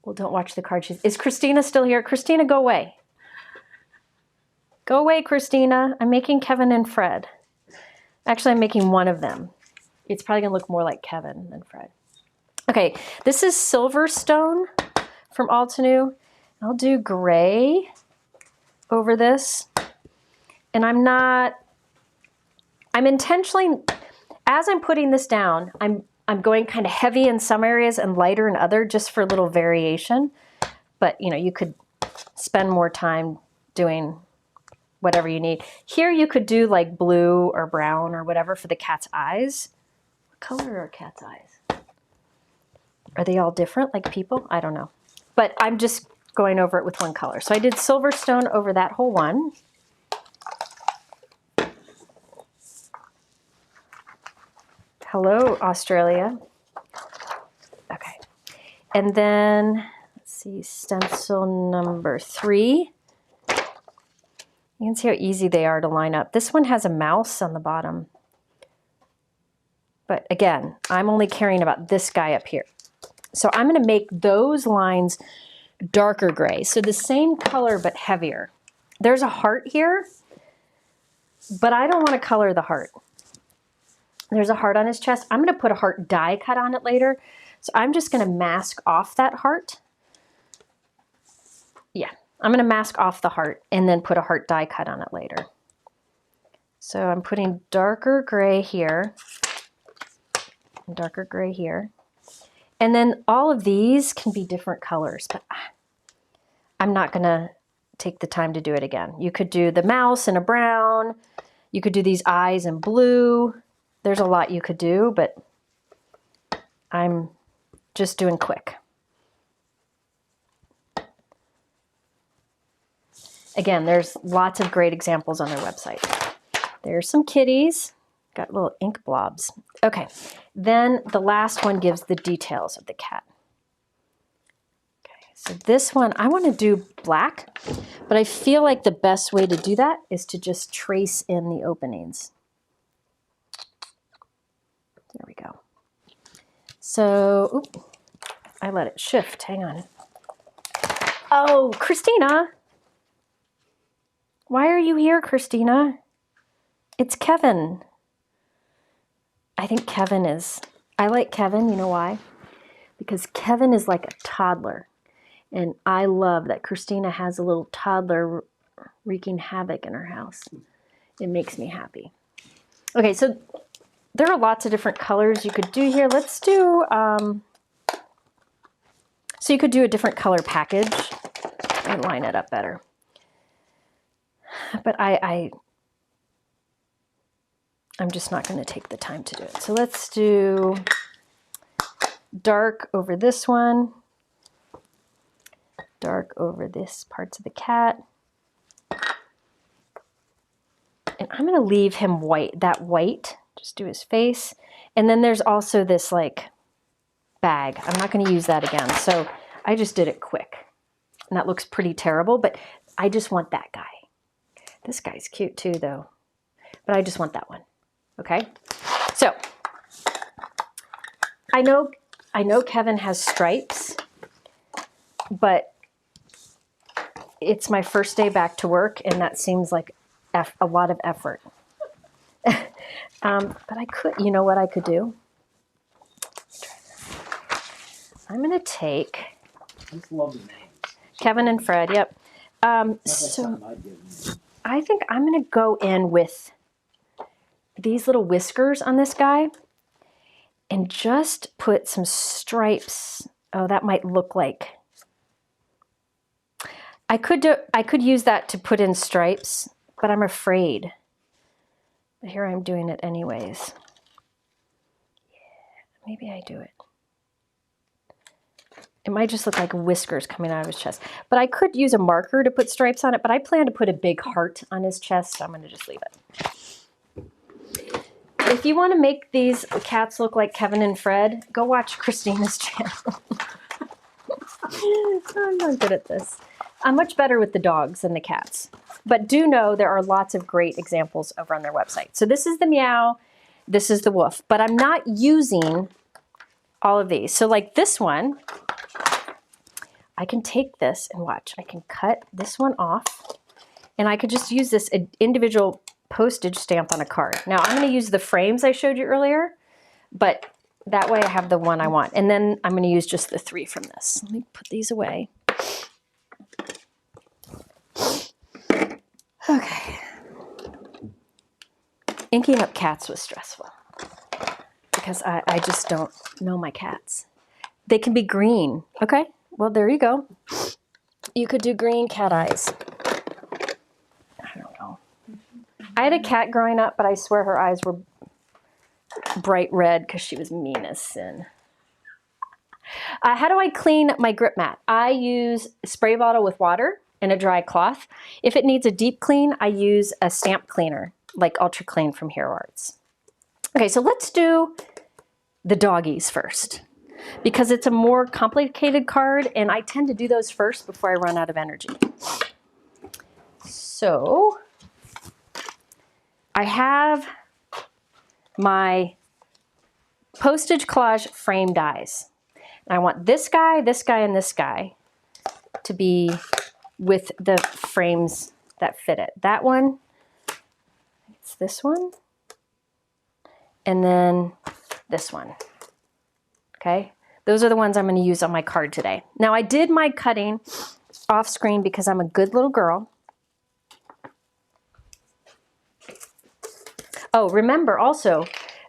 Well, don't watch the card. Is Christina still here? Christina, go away. Go away, Christina. I'm making Kevin and Fred. Actually, I'm making one of them. It's probably going to look more like Kevin than Fred. Okay, this is Silverstone from Altenew. I'll do gray over this. And I'm intentionally, as I'm putting this down, I'm going kind of heavy in some areas and lighter in other, just for a little variation. But, you could spend more time doing whatever you need. Here you could do like blue or brown or whatever for the cat's eyes. What color are cat's eyes? Are they all different like people? I don't know. But I'm just going over it with one color. So I did Silverstone over that whole one. Hello, Australia. Okay. And then, let's see, stencil number 3. You can see how easy they are to line up. This one has a mouse on the bottom. But again, I'm only caring about this guy up here. So I'm going to make those lines darker gray. So the same color, but heavier. There's a heart here, but I don't want to color the heart. There's a heart on his chest. I'm going to put a heart die cut on it later. So I'm just going to mask off that heart. Yeah, I'm going to mask off the heart and then put a heart die cut on it later. So I'm putting darker gray here, and darker gray here. And then all of these can be different colors, but I'm not going to take the time to do it again. You could do the mouse in a brown. You could do these eyes in blue. There's a lot you could do, but I'm just doing quick. Again, there's lots of great examples on their website. There's some kitties. Got little ink blobs. Okay, then the last one gives the details of the cat. Okay, so this one, I want to do black, but I feel like the best way to do that is to just trace in the openings. There we go. So, I let it shift. Hang on. Oh, Christina. Why are you here, Christina? It's Kevin. I think Kevin is, I like Kevin, you know why? Because Kevin is like a toddler. And I love that Christina has a little toddler wreaking havoc in her house. It makes me happy. Okay, so there are lots of different colors you could do here. Let's do, so you could do a different color package and line it up better. but I'm just not going to take the time to do it. So let's do dark over this one, dark over this parts of the cat. And I'm going to leave him white, that white, just do his face. And then there's also this like bag. I'm not going to use that again. So I just did it quick. And that looks pretty terrible, but I just want that guy. This guy's cute too though, but I just want that one. Okay. So I know Kevin has stripes, but it's my first day back to work and that seems like a lot of effort. But I could, you know what I could do? I'm going to take I just love the names. Kevin and Fred. Yep. So I think I'm going to go in with these little whiskers on this guy and just put some stripes. Oh, that might look like, I could use that to put in stripes, but I'm afraid. But here I'm doing it anyways. Yeah, maybe I do it. It might just look like whiskers coming out of his chest. But I could use a marker to put stripes on it, but I plan to put a big heart on his chest, so I'm going to just leave it. If you want to make these cats look like Kevin and Fred, go watch Christina's channel. I'm not good at this. I'm much better with the dogs than the cats. But do know there are lots of great examples over on their website. So this is the Meow, this is the Woof, but I'm not using all of these. So like this one, I can take this and watch. I can cut this one off and I could just use this individual postage stamp on a card. Now I'm going to use the frames I showed you earlier, but that way I have the one I want. And then I'm going to use just the 3 from this. Let me put these away. Okay. Inking up cats was stressful because I just don't know my cats. They can be green. Okay, well, there you go. You could do green cat eyes. I don't know. I had a cat growing up, but I swear her eyes were bright red because she was mean as sin. How do I clean my grip mat? I use a spray bottle with water and a dry cloth. If it needs a deep clean, I use a stamp cleaner like Ultra Clean from Hero Arts. Okay, so let's do the doggies first because it's a more complicated card and I tend to do those first before I run out of energy. So I have my Postage Collage frame dies. And I want this guy, and this guy to be with the frames that fit it. That one, it's this one, and then this one. Okay, those are the ones I'm going to use on my card today. Now I did my cutting off screen because I'm a good little girl. Oh, remember also,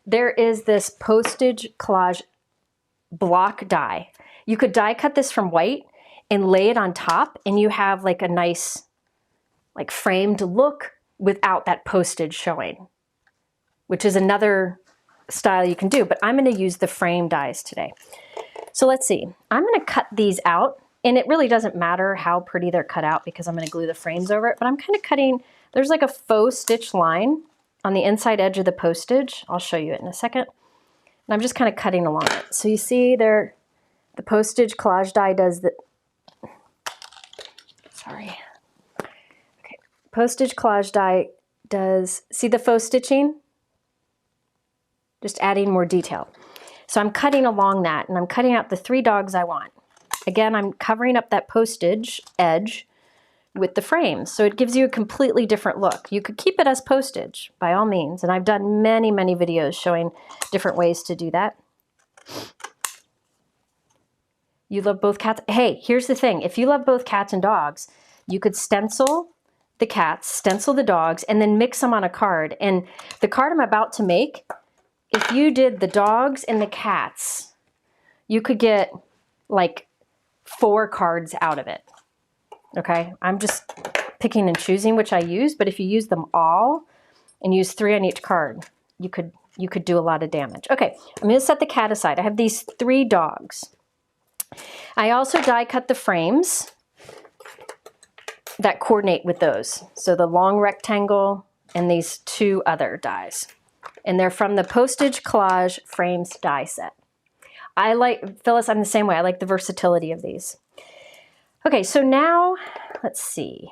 there is this Postage Collage block die. You could die cut this from white and lay it on top and you have like a nice like framed look without that postage showing, which is another style you can do, but I'm going to use the frame dies today. So let's see, I'm going to cut these out and it really doesn't matter how pretty they're cut out because I'm going to glue the frames over it, but I'm kind of cutting, there's like a faux stitch line on the inside edge of the postage. I'll show you it in a second. And I'm just kind of cutting along it. So you see there, the Postage Collage die does the, sorry. Okay, Postage Collage die does, see the faux stitching? Just adding more detail. So I'm cutting along that and I'm cutting out the 3 dogs I want. Again, I'm covering up that postage edge with the frames. So it gives you a completely different look. You could keep it as postage by all means. And I've done many, many videos showing different ways to do that. You love both cats. Hey, here's the thing. If you love both cats and dogs, you could stencil the cats, stencil the dogs, and then mix them on a card. And the card I'm about to make, if you did the dogs and the cats, you could get like 4 cards out of it. Okay, I'm just picking and choosing which I use, but if you use them all and use 3 on each card, you could do a lot of damage. Okay, I'm gonna set the cat aside. I have these 3 dogs. I also die cut the frames that coordinate with those. So the long rectangle and these 2 other dies. And they're from the Postage Collage Frames die set. I like, Phyllis, I'm the same way. I like the versatility of these. Okay, so now, let's see.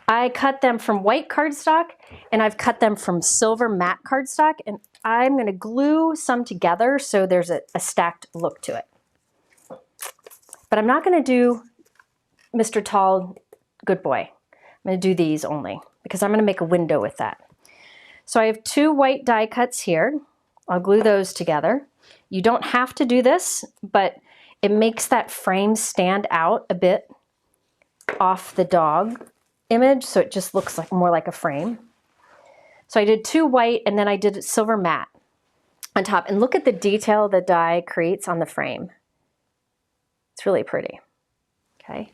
I cut them from white cardstock and I've cut them from silver matte cardstock, and I'm gonna glue some together so there's a stacked look to it. But I'm not gonna do Mr. Tall Good Boy. I'm gonna do these only because I'm gonna make a window with that. So I have 2 white die cuts here. I'll glue those together. You don't have to do this, but it makes that frame stand out a bit off the dog image, so it just looks like more like a frame. So I did 2 white and then I did silver matte on top. And look at the detail the die creates on the frame. It's really pretty. Okay.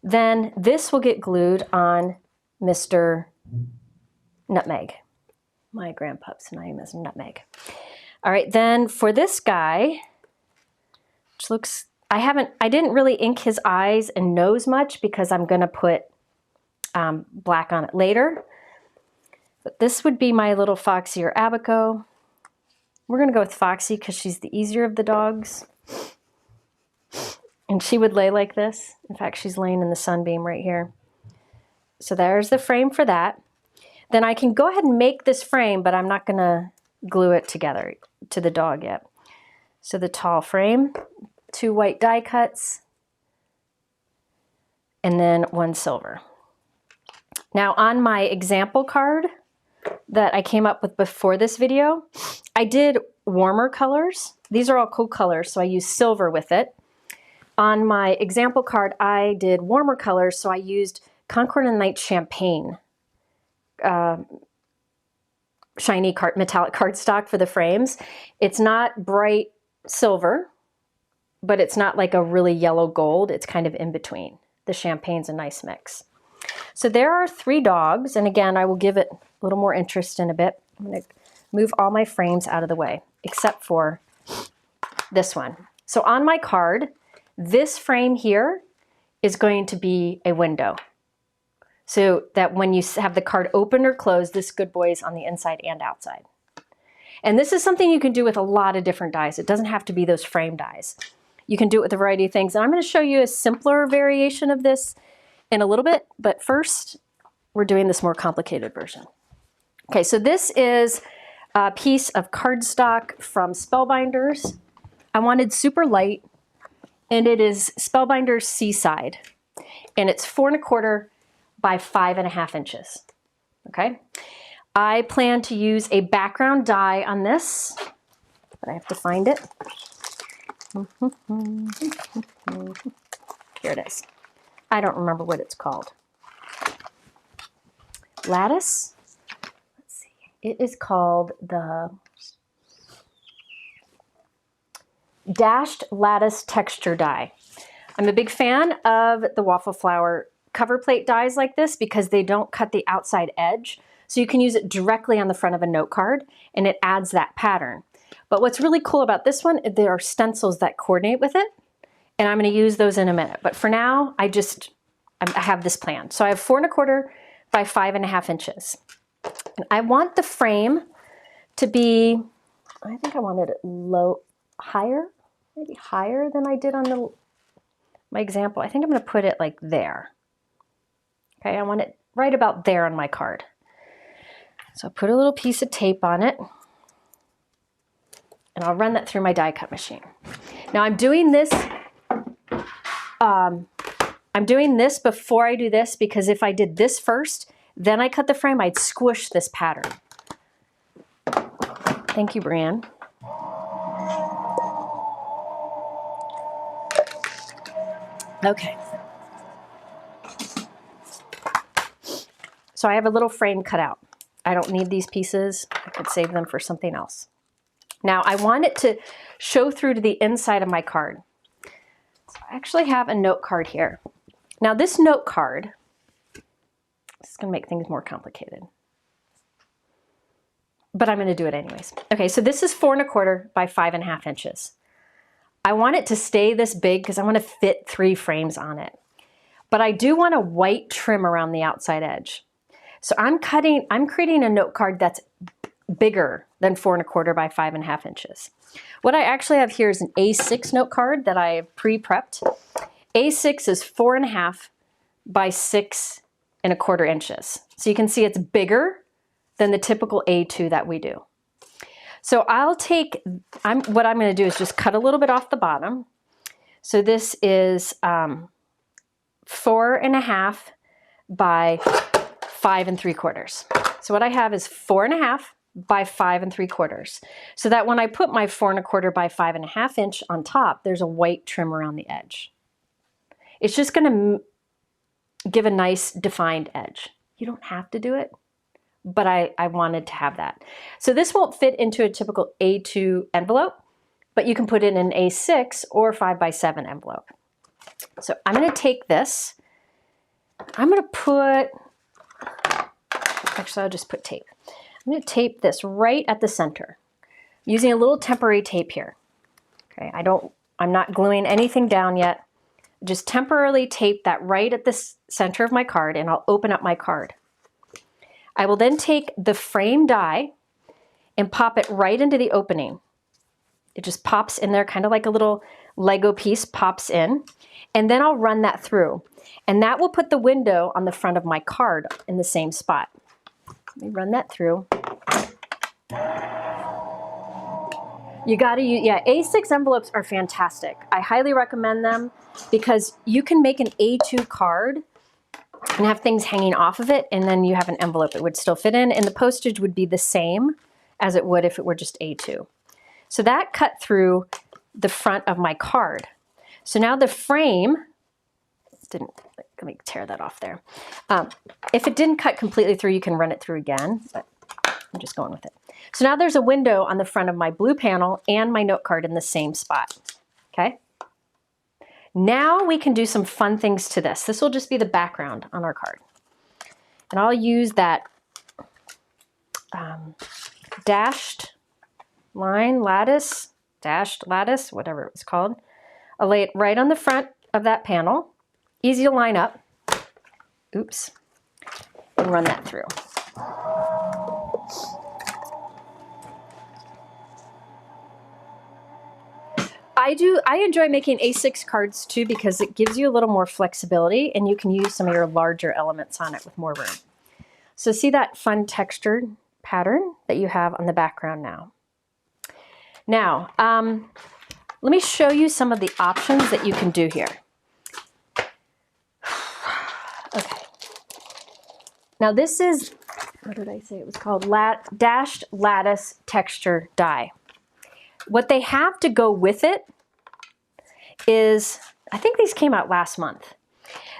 Then this will get glued on Mr. Nutmeg. My grandpup's name is Nutmeg. All right, then for this guy, which looks, I didn't really ink his eyes and nose much because I'm gonna put black on it later. But this would be my little Foxy or Abaco. We're gonna go with Foxy because she's the easier of the dogs. And she would lay like this. In fact, she's laying in the sunbeam right here. So there's the frame for that. Then I can go ahead and make this frame, but I'm not gonna glue it together to the dog yet. So the tall frame, 2 white die cuts, and then 1 silver. Now on my example card that I came up with before this video, I did warmer colors. These are all cool colors, so I used silver with it. On my example card, I did warmer colors, so I used Concord and Night Champagne shiny metallic cardstock for the frames. It's not bright silver, but it's not like a really yellow gold. It's kind of in between. The champagne's a nice mix. So there are 3 dogs, and again, I will give it a little more interest in a bit. I'm going to move all my frames out of the way, except for this one. So on my card, this frame here is going to be a window. So that when you have the card open or closed, this good boy is on the inside and outside. And this is something you can do with a lot of different dies. It doesn't have to be those frame dies. You can do it with a variety of things. And I'm going to show you a simpler variation of this in a little bit, but first we're doing this more complicated version. Okay, so this is a piece of cardstock from Spellbinders. I wanted super light, and it is Spellbinders Seaside, and it's 4 1/4 by 5 1/2 inches. Okay, I plan to use a background die on this, but I have to find it. Here it is. I don't remember what it's called. Lattice? Let's see. It is called the Dashed Lattice Texture Die. I'm a big fan of the Waffle Flower cover plate dies like this because they don't cut the outside edge. So you can use it directly on the front of a note card and it adds that pattern. But what's really cool about this one, there are stencils that coordinate with it. And I'm going to use those in a minute. But for now, I have this plan. So I have 4 1/4 by 5 1/2 inches. And I want the frame to be, I think I wanted it higher, maybe higher than I did on my example. I think I'm going to put it like there. Okay, I want it right about there on my card. So I'll put a little piece of tape on it. And I'll run that through my die cut machine. Now I'm doing this before I do this because if I did this first, then I cut the frame, I'd squish this pattern. Thank you, Brianne. Okay. So I have a little frame cut out. I don't need these pieces. I could save them for something else. Now I want it to show through to the inside of my card. So I actually have a note card here. Now this note card gonna make things more complicated. But I'm gonna do it anyways. Okay, so this is 4 1/4 by 5.5 inches. I want it to stay this big because I want to fit 3 frames on it. But I do want a white trim around the outside edge. So I'm creating a note card that's bigger than 4 1/4 by 5.5 inches. What I actually have here is an A6 note card that I have pre-prepped. A6 is 4.5 by 6 1/4 inches. So you can see it's bigger than the typical A2 that we do. So I'll take, what I'm going to do is just cut a little bit off the bottom. So this is 4.5 by 5 3/4. So what I have is 4.5 by 5 3/4. So that when I put my 4 1/4 by 5.5 inch on top, there's a white trim around the edge. It's just going to give a nice defined edge. You don't have to do it, but I wanted to have that. So this won't fit into a typical A2 envelope, but you can put it in an A6 or 5 by 7 envelope. So I'm going to take this, I'm going to put, actually I'll just put tape. I'm going to tape this right at the center, using a little temporary tape here. Okay, I'm not gluing anything down yet. Just temporarily tape that right at the center of my card, and I'll open up my card. I will then take the frame die and pop it right into the opening. It just pops in there, kind of like a little Lego piece pops in. And then I'll run that through. And that will put the window on the front of my card in the same spot. Let me run that through. You gotta use, yeah, A6 envelopes are fantastic. I highly recommend them because you can make an A2 card and have things hanging off of it, and then you have an envelope it would still fit in, and the postage would be the same as it would if it were just A2. So that cut through the front of my card. So now the frame, let me tear that off there. If it didn't cut completely through, you can run it through again, but I'm just going with it. So now there's a window on the front of my blue panel and my note card in the same spot, okay? Now we can do some fun things to this. This will just be the background on our card. And I'll use that dashed line, lattice, dashed lattice, whatever it was called. I'll lay it right on the front of that panel. Easy to line up. Oops. And run that through. I enjoy making A6 cards too because it gives you a little more flexibility and you can use some of your larger elements on it with more room. So see that fun textured pattern that you have on the background now. Now, let me show you some of the options that you can do here. Okay. Now this is, what did I say it was called? Dashed lattice texture die. What they have to go with it is, I think these came out last month.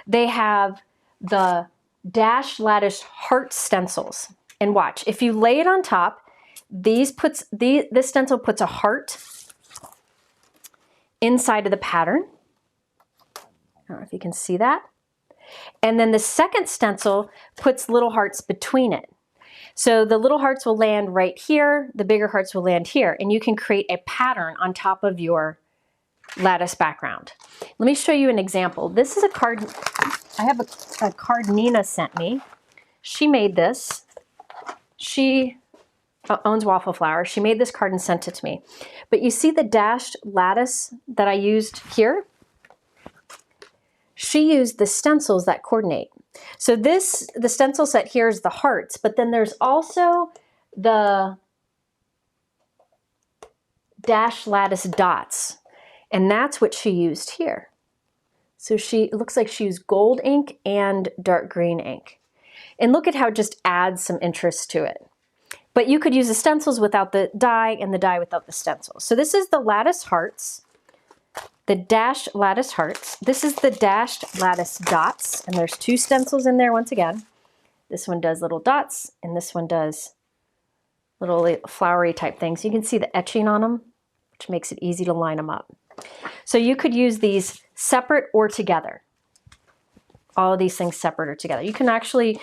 They have the dashed lattice heart stencils. And watch, if you lay it on top, this stencil puts a heart inside of the pattern. I don't know if you can see that. And then the second stencil puts little hearts between it. So the little hearts will land right here, the bigger hearts will land here, and you can create a pattern on top of your lattice background. Let me show you an example. This is a card, I have a card Nina sent me. She made this. She owns Waffle Flower. She made this card and sent it to me. But you see the dashed lattice that I used here? She used the stencils that coordinate. So the stencil set here is the hearts, but then there's also the dashed lattice dots, and that's what she used here. So it looks like she used gold ink and dark green ink. And look at how it just adds some interest to it. But you could use the stencils without the die and the die without the stencils. So this is the lattice hearts. The dashed lattice hearts. This is the dashed lattice dots, and there's 2 stencils in there once again. This one does little dots, and this one does little flowery type things. You can see the etching on them, which makes it easy to line them up. So you could use these separate or together. All of these things separate or together. You can actually,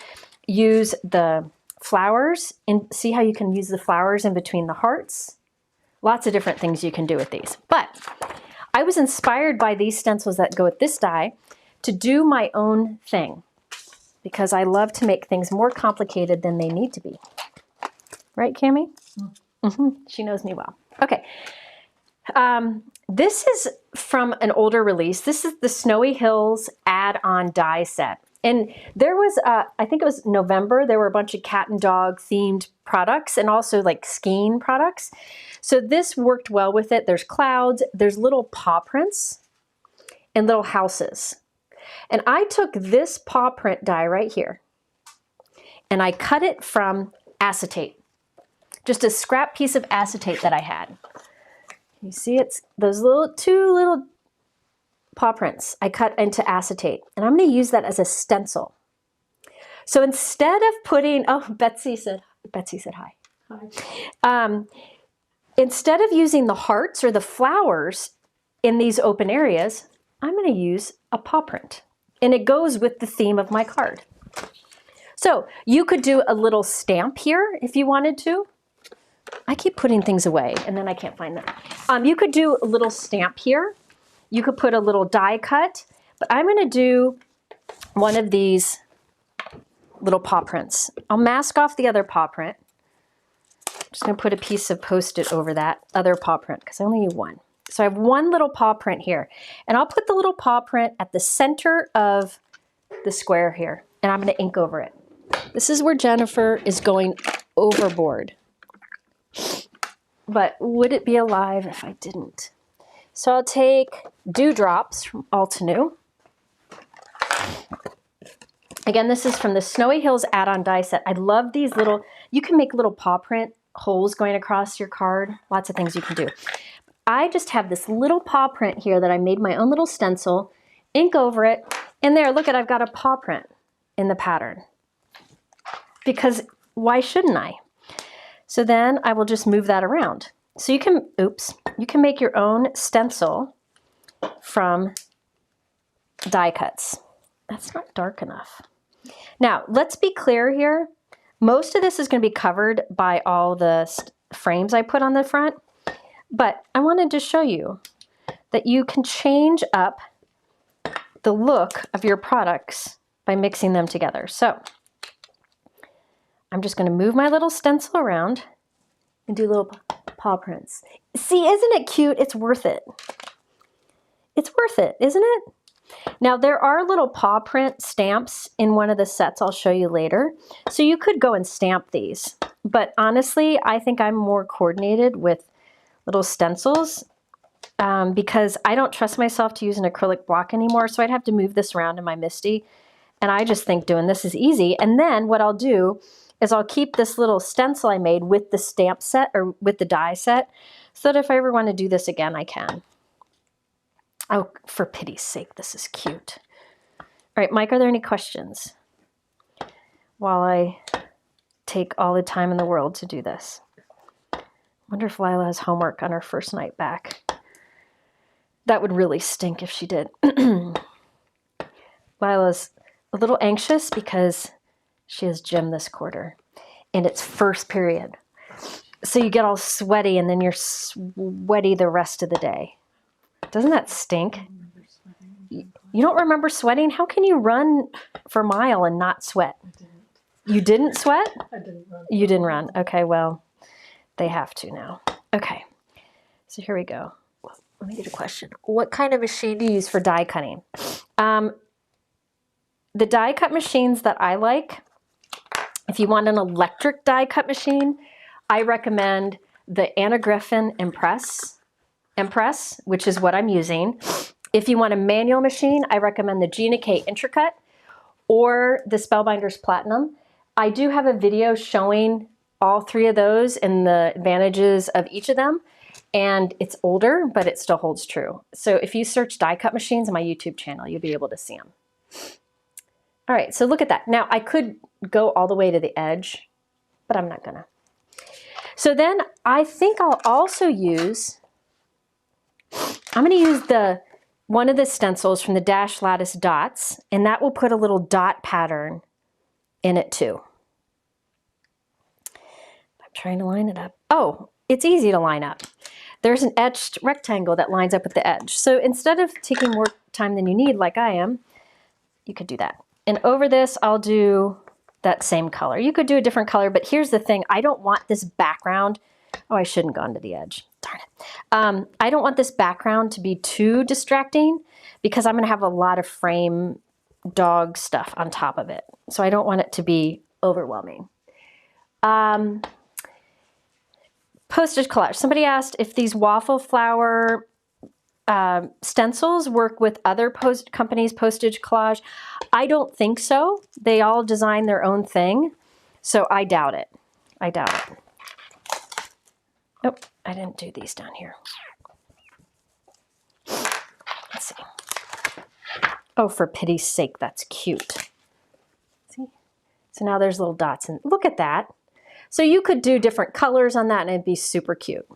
use the flowers, and see how you can use the flowers in between the hearts. Lots of different things you can do with these. But I was inspired by these stencils that go with this die to do my own thing, because I love to make things more complicated than they need to be. Right, Cammie? She knows me well. Okay. This is from an older release. This is the Snowy Hills add-on die set. And there was, I think it was November, there were a bunch of cat and dog themed products and also like skiing products. So this worked well with it. There's clouds, there's little paw prints and little houses. And I took this paw print die right here and I cut it from acetate. Just a scrap piece of acetate that I had. You see it's those two little paw prints I cut into acetate, and I'm going to use that as a stencil. So instead of putting, oh, Betsy said hi. Hi. Instead of using the hearts or the flowers in these open areas, I'm going to use a paw print, and it goes with the theme of my card. So you could do a little stamp here if you wanted to. I keep putting things away and then I can't find them. You could do a little stamp here. You could put a little die cut, but I'm going to do one of these little paw prints. I'll mask off the other paw print. I'm just going to put a piece of Post-it over that other paw print because I only need one. So I have one little paw print here, and I'll put the little paw print at the center of the square here, and I'm going to ink over it. This is where Jennifer is going overboard. But would it be alive if I didn't? So I'll take Dewdrops from Altenew. Again, this is from the Snowy Hills add-on die set. I love these little, you can make little paw print holes going across your card. Lots of things you can do. I just have this little paw print here that I made my own little stencil, ink over it, and there, look at, I've got a paw print in the pattern. Because why shouldn't I? So then I will just move that around. So you can, you can make your own stencil from die cuts. That's not dark enough. Now, let's be clear here. Most of this is going to be covered by all the frames I put on the front, but I wanted to show you that you can change up the look of your products by mixing them together. So I'm just going to move my little stencil around and do little paw prints. See, isn't it cute? It's worth it. It's worth it, isn't it? Now, there are little paw print stamps in one of the sets I'll show you later. So you could go and stamp these. But honestly, I think I'm more coordinated with little stencils because I don't trust myself to use an acrylic block anymore. So I'd have to move this around in my MISTI. And I just think doing this is easy. And then what I'll do is I'll keep this little stencil I made with the stamp set or with the die set so that if I ever want to do this again, I can. Oh, for pity's sake, this is cute. All right, Mike, are there any questions while I take all the time in the world to do this? I wonder if Lila has homework on her first night back. That would really stink if she did. Lila's a little anxious because she has gym this quarter, and it's first period. So you get all sweaty, and then you're sweaty the rest of the day. Doesn't that stink? You don't remember sweating? How can you run for a mile and not sweat? You didn't sweat? I didn't run. You didn't run. Okay, well, they have to now. Okay, so here we go. Let me get a question. What kind of machine do you use for die cutting? The die cut machines that I like, if you want an electric die cut machine, I recommend the Anna Griffin Empress, which is what I'm using. If you want a manual machine, I recommend the Gina K Intracut or the Spellbinders Platinum. I do have a video showing all three of those and the advantages of each of them. And it's older, but it still holds true. So if you search die cut machines on my YouTube channel, you'll be able to see them. All right, so look at that. Now I could go all the way to the edge, but I'm not gonna. So then I think I'll also use, I'm gonna use one of the stencils from the Dash Lattice Dots, and that will put a little dot pattern in it too. I'm trying to line it up. Oh, it's easy to line up. There's an etched rectangle that lines up with the edge. So instead of taking more time than you need, like I am, you could do that. And over this, I'll do that same color. You could do a different color, but here's the thing. I don't want this background. Oh, I shouldn't go to the edge. Darn it. I don't want this background to be too distracting because I'm going to have a lot of frame dog stuff on top of it. So I don't want it to be overwhelming. Postage collage. Somebody asked if these Waffle Flower stencils work with other companies' postage collage. I don't think so. They all design their own thing. So I doubt it. I doubt it. Oh, I didn't do these down here. Let's see. Oh, for pity's sake, that's cute. See? So now there's little dots, and look at that. So you could do different colors on that and it'd be super cute.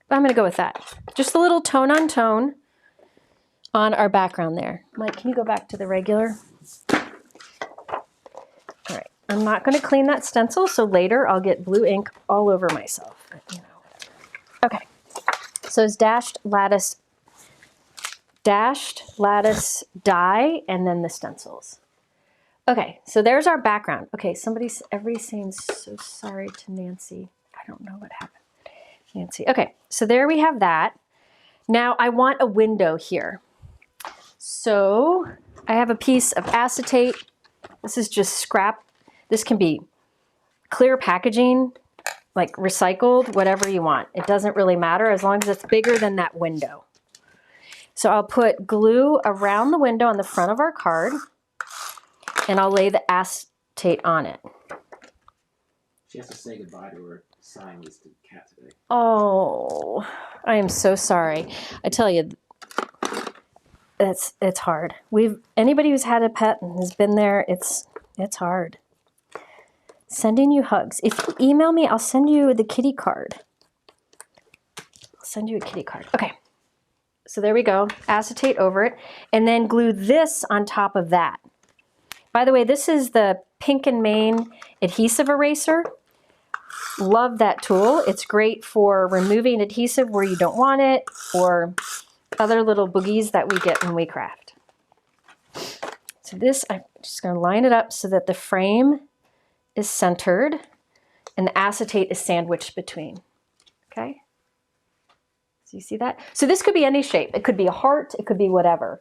But I'm gonna go with that. Just a little tone on tone on our background there. Mike, can you go back to the regular? All right, I'm not gonna clean that stencil, so later I'll get blue ink all over myself. But, you know, whatever. Okay, so it's dashed lattice die, and then the stencils. Okay, so there's our background. Okay, everybody's saying so sorry to Nancy. I don't know what happened. Nancy. Okay, so there we have that. Now I want a window here. So I have a piece of acetate. This is just scrap. This can be clear packaging, like recycled, whatever you want. It doesn't really matter as long as it's bigger than that window. So I'll put glue around the window on the front of our card, and I'll lay the acetate on it. She has to say goodbye to her Siamese cat today. Oh, I am so sorry. I tell you, it's hard. Anybody who's had a pet and has been there, it's hard. Sending you hugs. If you email me, I'll send you the kitty card. I'll send you a kitty card. Okay. So there we go. Acetate over it, and then glue this on top of that. By the way, this is the Pink and Main adhesive eraser. Love that tool. It's great for removing adhesive where you don't want it, or other little boogies that we get when we craft. So this, I'm just going to line it up so that the frame is centered and the acetate is sandwiched between. Okay? So you see that? So this could be any shape. It could be a heart. It could be whatever.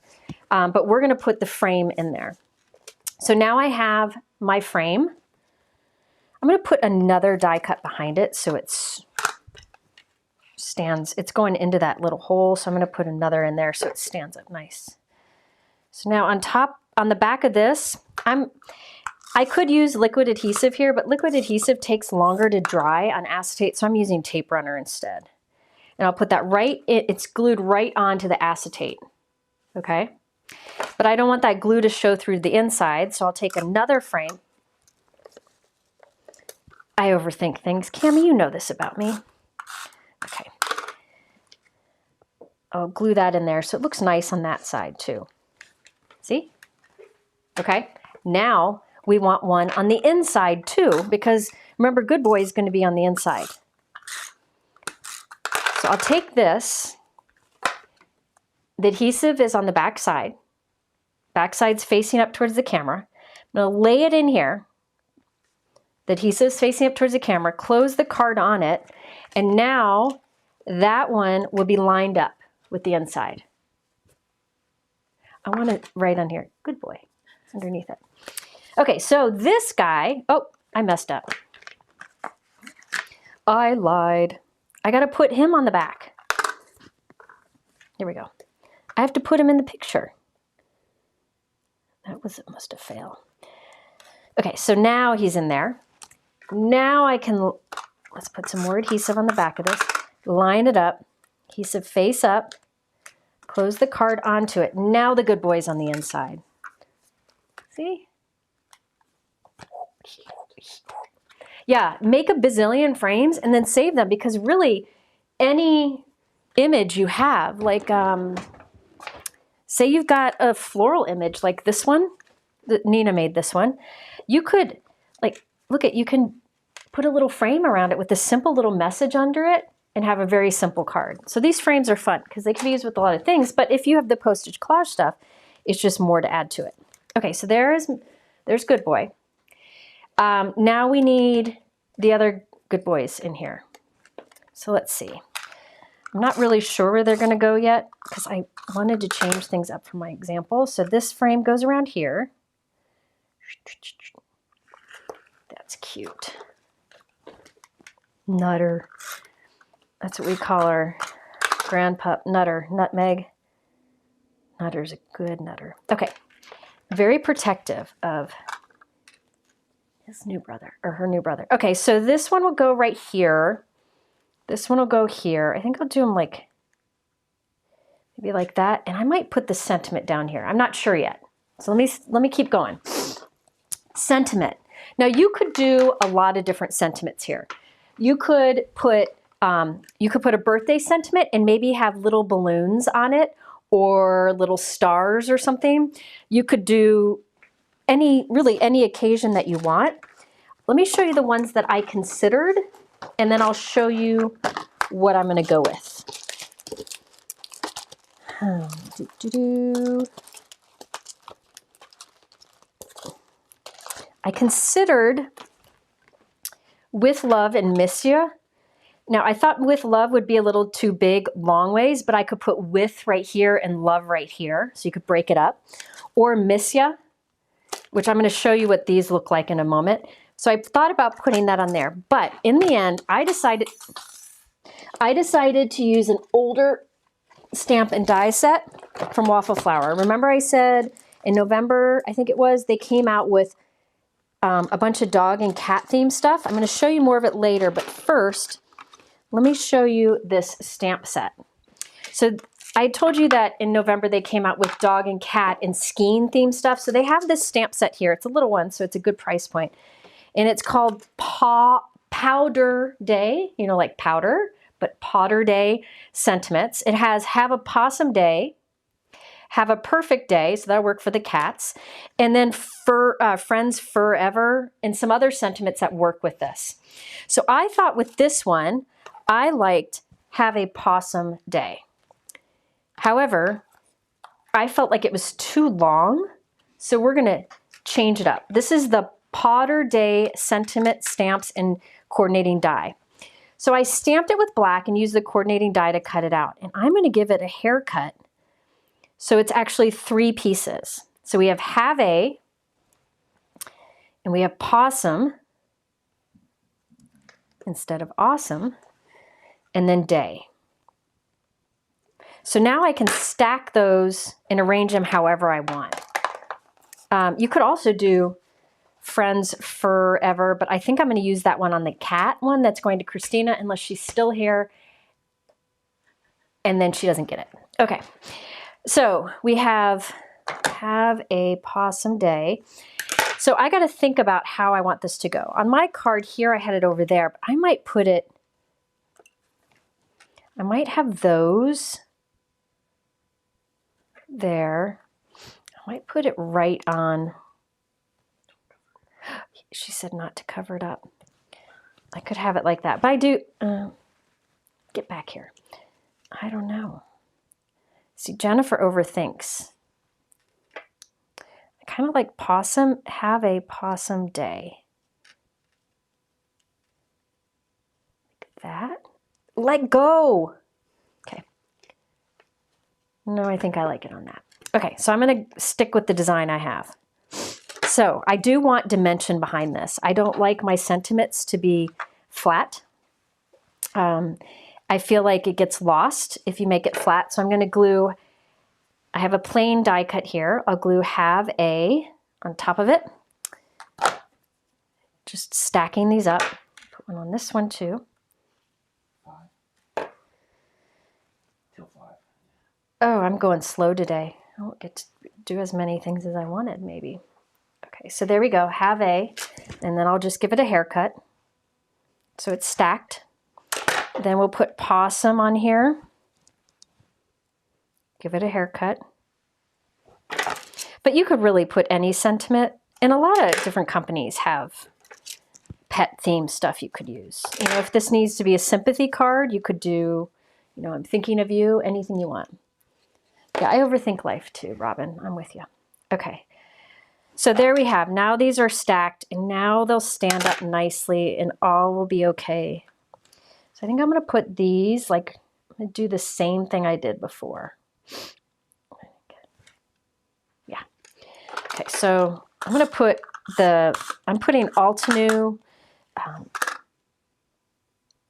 But we're going to put the frame in there. So now I have my frame. I'm going to put another die cut behind it so it's going into that little hole. So I'm going to put another in there so it stands up nice. So now on the back of this, I could use liquid adhesive here, but liquid adhesive takes longer to dry on acetate, so I'm using tape runner instead. And I'll put that it's glued right onto the acetate, okay? But I don't want that glue to show through the inside, so I'll take another frame. I overthink things. Cammie, you know this about me. Okay. I'll glue that in there so it looks nice on that side too. See? Okay. Now we want one on the inside too, because remember, Good Boy is going to be on the inside. So I'll take this. The adhesive is on the back side. Back side's facing up towards the camera. I'm going to lay it in here. The adhesive's facing up towards the camera. Close the card on it. And now that one will be lined up with the inside. I want it right on here. Good Boy. It's underneath it. Okay, so this guy, oh, I messed up. I lied. I got to put him on the back. Here we go. I have to put him in the picture. Must have failed. Okay, so now he's in there. Now let's put some more adhesive on the back of this. Line it up. Adhesive face up. Close the card onto it. Now the Good Boy's on the inside. See? Yeah, make a bazillion frames and then save them, because really any image you have, like say you've got a floral image like this one, Nina made this one. You could, like, look at, you can put a little frame around it with a simple little message under it and have a very simple card. So these frames are fun because they can be used with a lot of things, but if you have the Postage collage stuff, it's just more to add to it. Okay, so there's Good Boy. Now we need the other Good Boys in here. So let's see. I'm not really sure where they're going to go yet because I wanted to change things up for my example. So this frame goes around here. That's cute. Nutter. That's what we call our grandpup, Nutter, Nutmeg. Nutter's a good nutter. Okay, very protective of his new brother, or her new brother. Okay, so this one will go right here. This one will go here. I think I'll do them like, maybe like that. And I might put the sentiment down here. I'm not sure yet. So let me keep going. Sentiment. Now you could do a lot of different sentiments here. You could put a birthday sentiment and maybe have little balloons on it or little stars or something. You could do really any occasion that you want. Let me show you the ones that I considered, and then I'll show you what I'm going to go with. I considered With Love and Miss Ya. Now, I thought With Love would be a little too big long ways, but I could put with right here and love right here, so you could break it up. Or Miss Ya, which I'm going to show you what these look like in a moment. So I thought about putting that on there, but in the end, I decided to use an older stamp and die set from Waffle Flower. Remember I said in November, I think it was, they came out with a bunch of dog and cat themed stuff. I'm going to show you more of it later, but first, let me show you this stamp set. So I told you that in November they came out with dog and cat and skiing themed stuff. So they have this stamp set here. It's a little one, so it's a good price point. And it's called Pawder Day, you know, like powder, but Pawder Day sentiments. It has Have a Possum Day, Have a Perfect Day, so that'll work for the cats, and then Friends Forever, and some other sentiments that work with this. So I thought with this one, I liked Have a Possum Day. However, I felt like it was too long, so we're going to change it up. This is the Pawder Day Sentiment Stamps and Coordinating Die. So I stamped it with black and used the coordinating die to cut it out. And I'm going to give it a haircut. So it's actually 3 pieces. So we have a, and we have possum instead of awesome, and then day. So now I can stack those and arrange them however I want. You could also do Friends Forever, but I think I'm going to use that one on the cat one that's going to Christina unless she's still here and then she doesn't get it. Okay, so we have a Possum Day. So I got to think about how I want this to go. On my card here, I had it over there, but I might put it, I might have those there. I might put it right on. She said not to cover it up. I could have it like that, but I do, get back here. I don't know. See, Jennifer overthinks. I kind of like possum, Have a Possum Day. Like that. Let go. Okay. No, I think I like it on that. Okay, so I'm going to stick with the design I have. So I do want dimension behind this. I don't like my sentiments to be flat. I feel like it gets lost if you make it flat. So I'm going to glue, I have a plain die cut here. I'll glue Have a on top of it. Just stacking these up. Put one on this one too. 5. Till 5. Oh, I'm going slow today. I won't get to do as many things as I wanted maybe. Okay, so there we go, Have a, and then I'll just give it a haircut. So it's stacked. Then we'll put Possum on here. Give it a haircut. But you could really put any sentiment, and a lot of different companies have pet themed stuff you could use. You know, if this needs to be a sympathy card, you could do, you know, I'm thinking of you, anything you want. Yeah, I overthink life too, Robin. I'm with you. Okay. So there we have. Now these are stacked, and now they'll stand up nicely, and all will be okay. So I think I'm going to put these, like, I'm going to do the same thing I did before. Yeah. Okay, so I'm going to put I'm putting Altenew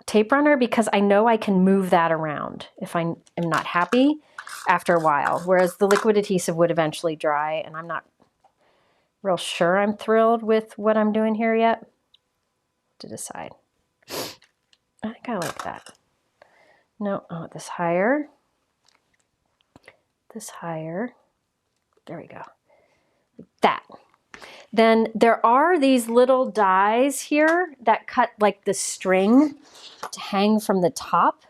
tape runner because I know I can move that around if I am not happy after a while, whereas the liquid adhesive would eventually dry, and I'm not real sure I'm thrilled with what I'm doing here yet to decide. I think I like that. No, oh, this higher. This higher. There we go. Like that. Then there are these little dies here that cut like the string to hang from the top.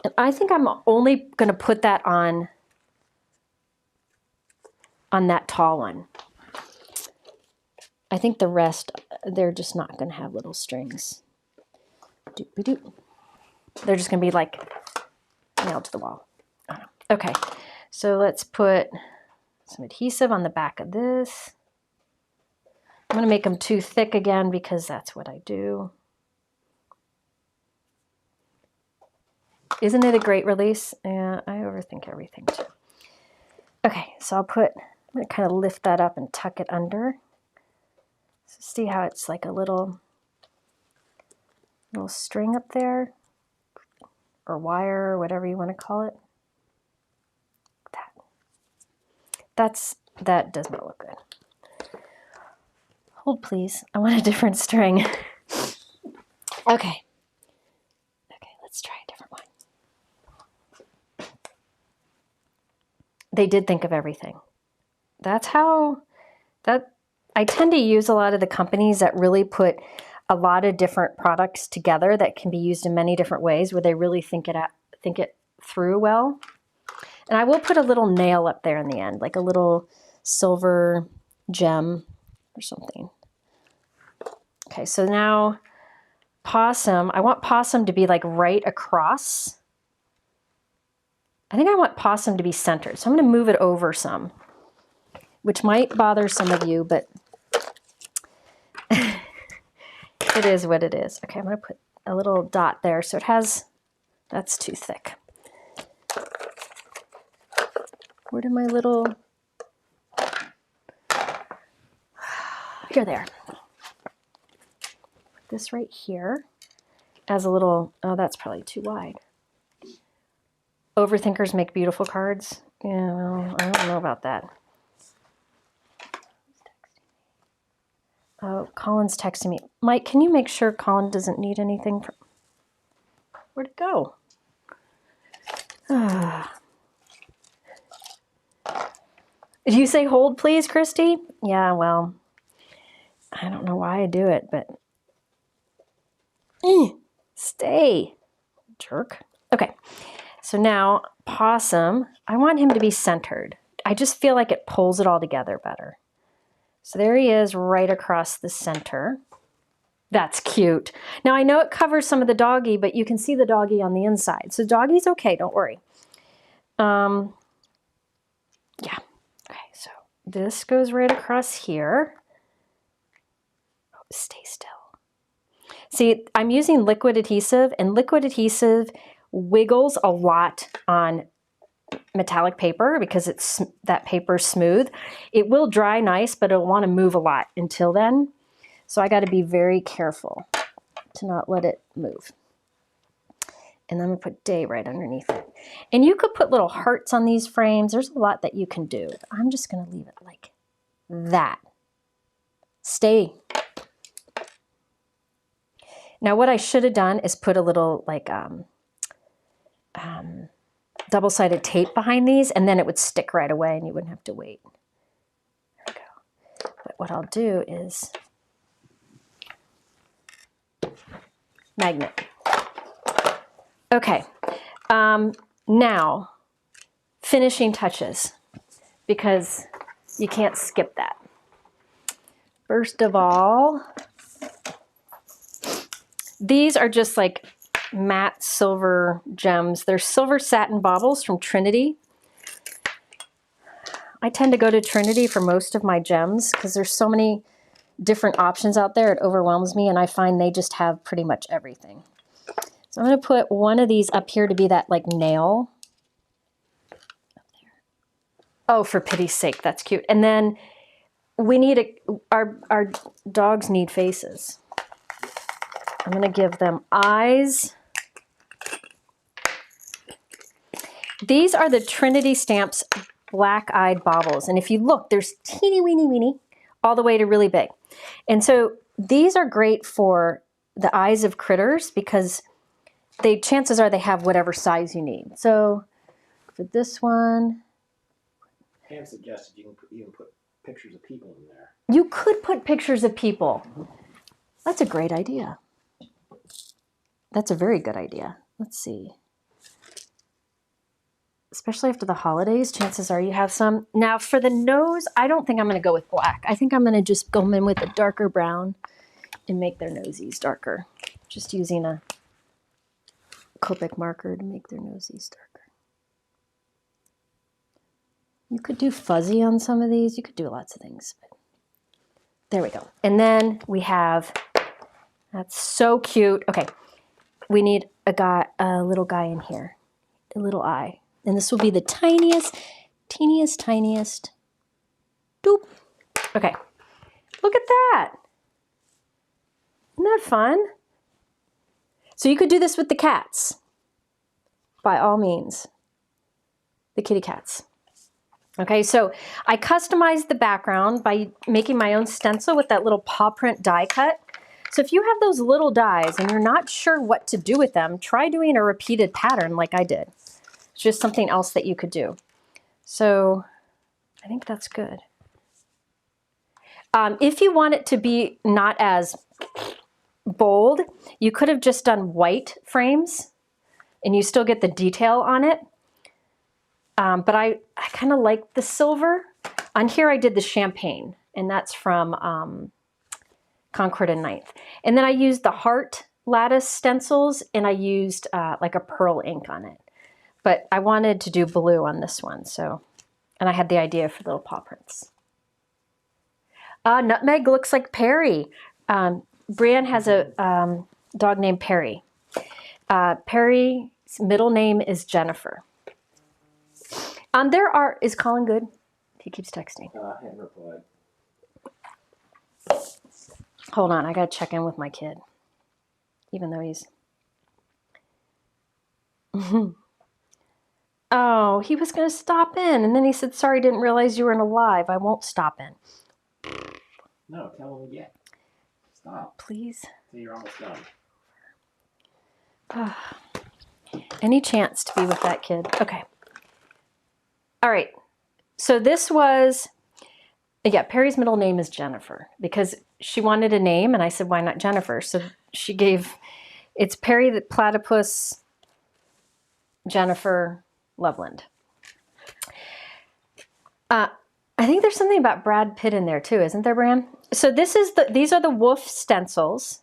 And I think I'm only going to put that on that tall one. I think the rest, they're just not going to have little strings. Doop-a-doop. They're just going to be like nailed to the wall. Okay, so let's put some adhesive on the back of this. I'm going to make them too thick again because that's what I do. Isn't it a great release? Yeah, I overthink everything too. Okay, so I'm going to kind of lift that up and tuck it under. So see how it's like a little string up there, or wire, or whatever you want to call it. That does not look good. Hold please, I want a different string. Okay, let's try a different one. They did think of everything. I tend to use a lot of the companies that really put a lot of different products together that can be used in many different ways, where they really think it through well. And I will put a little nail up there in the end, like a little silver gem or something. Okay, so now Possum, I want Possum to be like right across. I think I want Possum to be centered, so I'm going to move it over some, which might bother some of you, but it is what it is. Okay, I'm going to put a little dot there, so it has, that's too thick. Where did my little, here they are. Put this right here as a little, oh, that's probably too wide. Overthinkers make beautiful cards. Yeah, well, I don't know about that. Oh, Colin's texting me. Mike, can you make sure Colin doesn't need anything? Where'd it go? Did you say hold, please, Christy? Yeah, well, I don't know why I do it, but stay, jerk. Okay, so now Possum, I want him to be centered. I just feel like it pulls it all together better. So there he is right across the center. That's cute. Now I know it covers some of the doggy, but you can see the doggy on the inside. So doggy's okay, don't worry. Yeah, okay, so this goes right across here. Oh, stay still. See, I'm using liquid adhesive, and liquid adhesive wiggles a lot on metallic paper because that paper's smooth. It will dry nice, but it'll want to move a lot until then. So I got to be very careful to not let it move. And then I'm going to put day right underneath it. And you could put little hearts on these frames. There's a lot that you can do. I'm just going to leave it like that. Stay. Now what I should have done is put a little like double-sided tape behind these, and then it would stick right away and you wouldn't have to wait. There we go. But what I'll do is magnet. Okay, now finishing touches, because You can't skip that. First of all, these are just like matte silver gems. They're silver satin baubles from Trinity. I tend to go to Trinity for most of my gems because there's so many different options out there. It overwhelms me, and I find they just have pretty much everything. So I'm going to put one of these up here to be that like nail. Oh, for pity's sake, that's cute. And then we need our dogs need faces. I'm going to give them eyes. These are the Trinity Stamps black-eyed baubles. And if you look, there's teeny weeny weeny all the way to really big. And so these are great for the eyes of critters because chances are they have whatever size you need. So for this one, Pam suggested you can even put pictures of people in there. you could put pictures of people. That's a great idea. That's a very good idea. Let's see. Especially after the holidays, chances are you have some. Now for the nose, I don't think I'm going to go with black. I think I'm going to just go in with a darker brown and make their nosies darker. Just using a Copic marker to make their nosies darker. You could do fuzzy on some of these. You could do lots of things. But there we go. And then we have, that's so cute. Okay, we need a little guy in here, a little eye. And this will be the tiniest. Doop. Okay, look at that. Isn't that fun? So you could do this with the cats, by all means, the kitty cats. Okay, so I customized the background by making my own stencil with that little paw print die cut. So if you have those little dies and you're not sure what to do with them, try doing a repeated pattern like I did. It's just something else that you could do. So I think that's good. If you want it to be not as bold, you could have just done white frames and you still get the detail on it. But I kind of like the silver. On here I did the champagne, and that's from Concord and Ninth. And then I used the heart lattice stencils, and I used like a pearl ink on it. But I wanted to do blue on this one, so, and I had the idea for the little paw prints. Nutmeg looks like Perry. Brienne has a dog named Perry. Perry's middle name is Jennifer. Is Colin good? He keeps texting. I haven't replied. Hold on, I gotta check in with my kid. Even though he's... Oh, he was gonna stop in, and then he said, sorry, didn't realize you were in a live. I won't stop in. No, tell him yet. Stop. Please. So you're almost done. Any chance to be with that kid. Okay. All right. So this was, yeah, Perry's middle name is Jennifer because she wanted a name, and I said, why not Jennifer? So she gave, it's Perry the Platypus, Jennifer Loveland. I think there's something about Brad Pitt in there too, isn't there, Bran? So these are the Woof stencils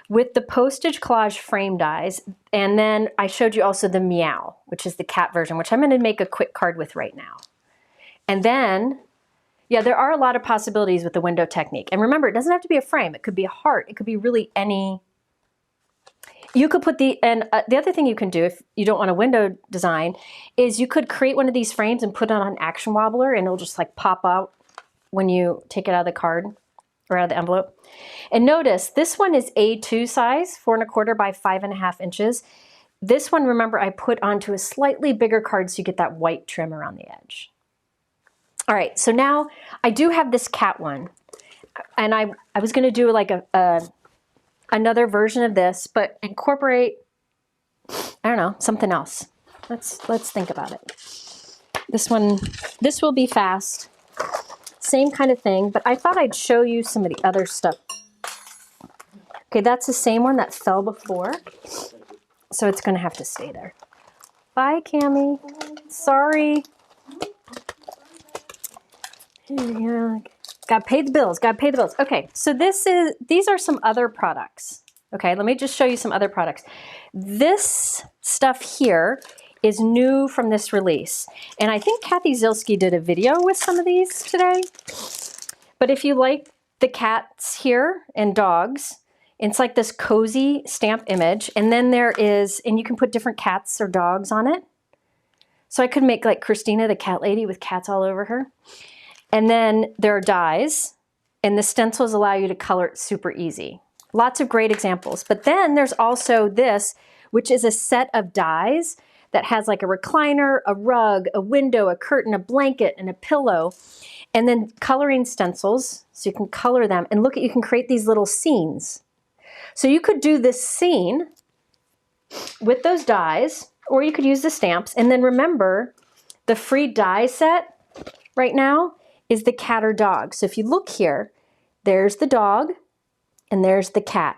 with the Postage collage frame dies. And then I showed you also the Meow, which is the cat version, which I'm going to make a quick card with right now. And then, yeah, there are a lot of possibilities with the window technique. And remember, it doesn't have to be a frame. It could be a heart. It could be really any. You could put the other thing you can do if you don't want a window design is you could create one of these frames and put it on an action wobbler, and it'll just like pop out when you take it out of the card or out of the envelope. And notice this one is A2 size, 4 1/4 by 5.5 inches. This one, remember, I put onto a slightly bigger card so you get that white trim around the edge. All right, so now I do have this cat one, and I was going to do like another version of this, but incorporate, I don't know, something else. Let's think about it. This will be fast. Same kind of thing, but I thought I'd show you some of the other stuff. Okay, that's the same one that fell before, so it's going to have to stay there. Bye, Cammie. Sorry. Yeah, gotta pay the bills, gotta pay the bills. Okay, so these are some other products. Okay, let me just show you some other products. This stuff here is new from this release. And I think Kathy Zilski did a video with some of these today. But if you like the cats here and dogs, it's like this cozy stamp image. And then there is, and you can put different cats or dogs on it. So I could make like Christina, the cat lady with cats all over her. And then there are dies, and the stencils allow you to color it super easy. Lots of great examples. But then there's also this, which is a set of dies that has like a recliner, a rug, a window, a curtain, a blanket, and a pillow. And then coloring stencils, so you can color them. And look, you can create these little scenes. So you could do this scene with those dies, or you could use the stamps. And then remember, the free die set right now is the cat or dog. So if you look here, there's the dog and there's the cat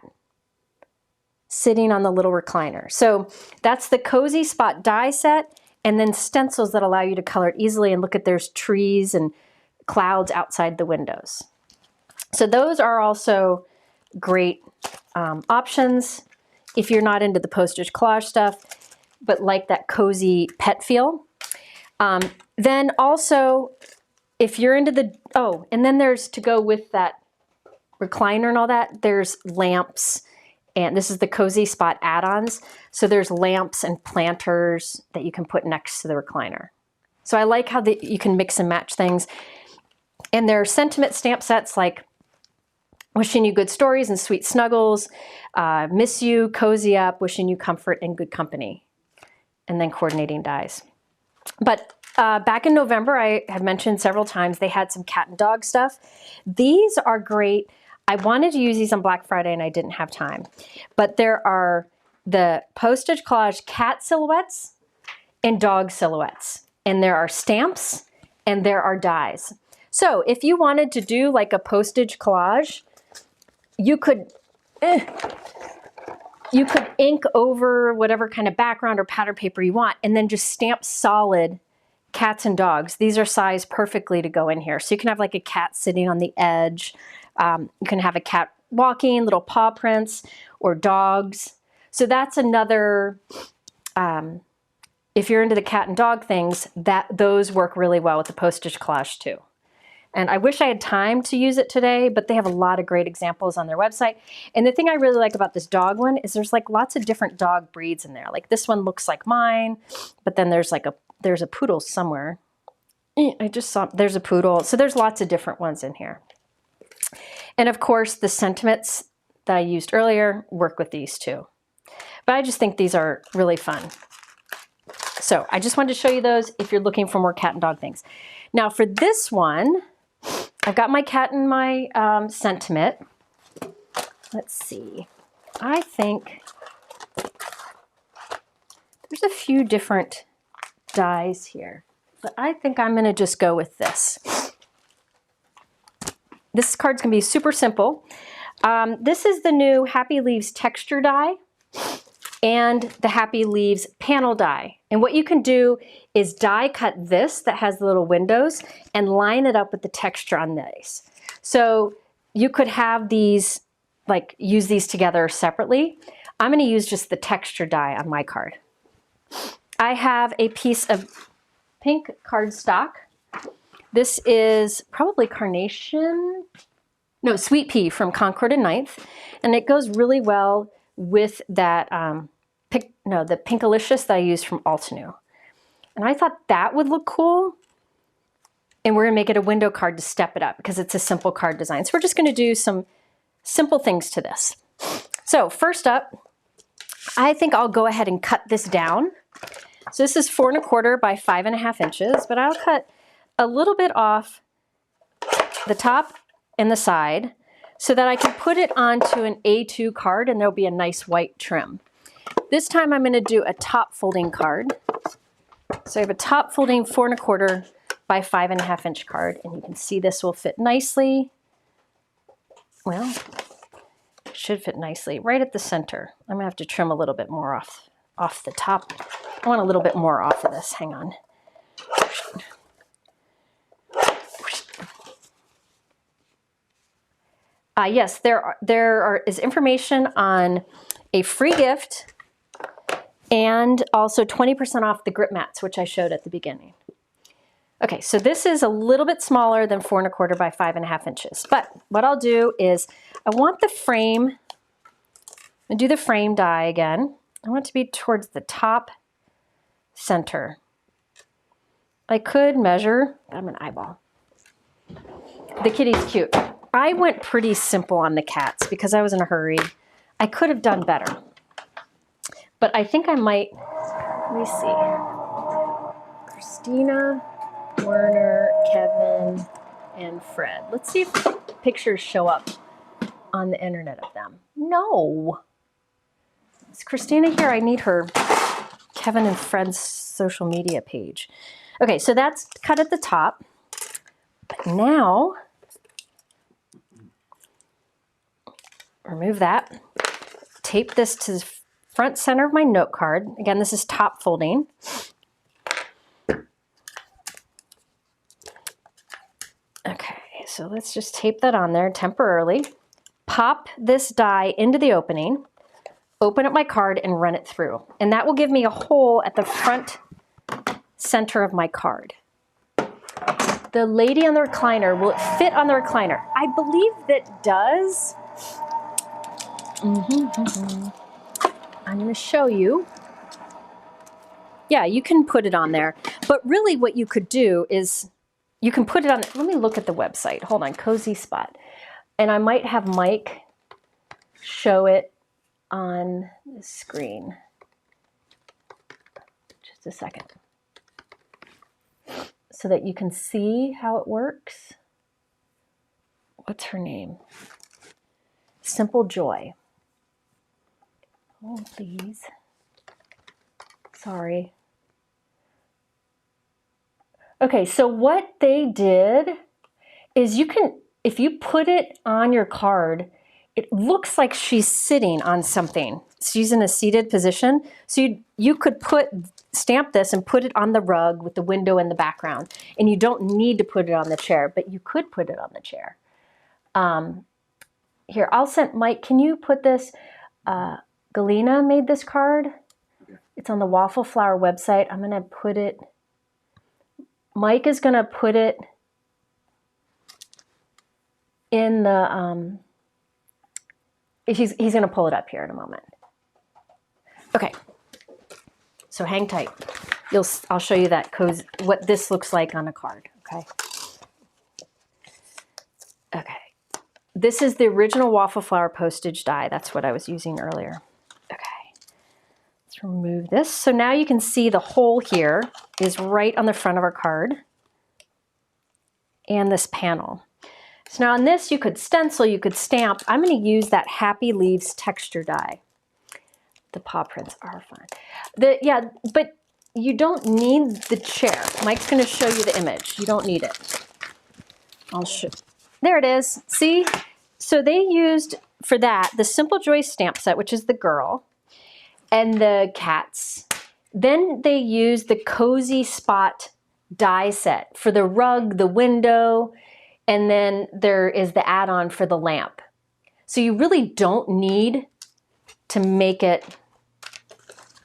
sitting on the little recliner. So that's the Cozy Spot die set, and then stencils that allow you to color it easily. And look at, there's trees and clouds outside the windows. So those are also great options if you're not into the postage collage stuff, but like that cozy pet feel. Then also, if you're into the, oh, and then there's, to go with that recliner and all that, there's lamps, and this is the Cozy Spot add-ons. So there's lamps and planters that you can put next to the recliner. So I like how you can mix and match things. And there are sentiment stamp sets like wishing you good stories and sweet snuggles, miss you, cozy up, wishing you comfort and good company, and then coordinating dies. But back in November, I have mentioned several times, they had some cat and dog stuff. These are great. I wanted to use these on Black Friday and I didn't have time. But there are the Postage Collage cat silhouettes and dog silhouettes. And there are stamps and there are dies. So if you wanted to do like a postage collage, you could ink over whatever kind of background or pattern paper you want and then just stamp solid cats and dogs. These are sized perfectly to go in here. So you can have like a cat sitting on the edge. You can have a cat walking, little paw prints, or dogs. So that's another, if you're into the cat and dog things, those work really well with the postage collage too. And I wish I had time to use it today, but they have a lot of great examples on their website. And the thing I really like about this dog one is there's like lots of different dog breeds in there. Like this one looks like mine, but then there's like there's a poodle somewhere. I just saw, there's a poodle. So there's lots of different ones in here. And of course, the sentiments that I used earlier work with these too. But I just think these are really fun. So I just wanted to show you those if you're looking for more cat and dog things. Now for this one, I've got my cat and my sentiment. Let's see. I think there's a few different dies here, but I think I'm going to just go with this. This card's going to be super simple. This is the new Happy Leaves texture die and the Happy Leaves panel die. And what you can do is die cut this that has the little windows and line it up with the texture on these. So you could have these, like use these together separately. I'm going to use just the texture die on my card. I have a piece of pink cardstock. This is probably Carnation, no, Sweet Pea from Concord and Ninth. And it goes really well with that, the Pinkalicious that I used from Altenew. And I thought that would look cool. And we're gonna make it a window card to step it up because it's a simple card design. So we're just gonna do some simple things to this. So first up, I think I'll go ahead and cut this down. So this is 4 1/4 by 5 1/2 inches, but I'll cut a little bit off the top and the side so that I can put it onto an A2 card and there'll be a nice white trim. This time I'm going to do a top folding card. So I have a top folding 4 1/4 by 5 1/2 inch card, and you can see this will fit nicely. Well, it should fit nicely right at the center. I'm going to have to trim a little bit more off the top. I want a little bit more off of this. Hang on. Yes, is information on a free gift and also 20% off the grip mats, which I showed at the beginning. Okay, so this is a little bit smaller than 4 1/4 by 5.5 inches. But what I'll do is I want the frame, and do the frame die again. I want it to be towards the top center. I could measure, I'm an eyeball. The kitty's cute. I went pretty simple on the cats because I was in a hurry. I could have done better. But I think I might, let me see. Christina, Werner, Kevin, and Fred. Let's see if pictures show up on the internet of them. No. Is Christina here? I need her Kevin and Fred's social media page. Okay, so that's cut at the top. But now, remove that. Tape this to the front center of my note card. Again, this is top folding. Okay, so let's just tape that on there temporarily. Pop this die into the opening, open up my card and run it through. And that will give me a hole at the front center of my card. The lady on the recliner, will it fit on the recliner? I believe that does. I'm going to show you. Yeah, you can put it on there. But really what you could do is you can put it on, let me look at the website. Hold on, Cozy Spot. And I might have Mike show it on the screen. Just a second. So that you can see how it works. What's her name? Simple Joy. Oh, please. Sorry. Okay, so what they did is you can, if you put it on your card, it looks like she's sitting on something. She's in a seated position. So you could stamp this and put it on the rug with the window in the background. And you don't need to put it on the chair, but you could put it on the chair. Here, I'll send Mike, can you put this, Galena made this card. Okay. It's on the Waffle Flower website. I'm gonna put it, Mike is gonna put it in the, he's gonna pull it up here in a moment. Okay, so hang tight. I'll show you that what this looks like on a card, okay? Okay, this is the original Waffle Flower postage die. That's what I was using earlier. Okay, let's remove this. So now you can see the hole here is right on the front of our card and this panel. So now on this, you could stencil, you could stamp. I'm going to use that Happy Leaves texture die. The paw prints are fun. Yeah, but you don't need the chair. Mike's going to show you the image. You don't need it. I'll show. There it is. See? So they used, for that, the Simple Joy stamp set, which is the girl, and the cats. Then they used the Cozy Spot die set for the rug, the window, and then there is the add-on for the lamp. So you really don't need to make it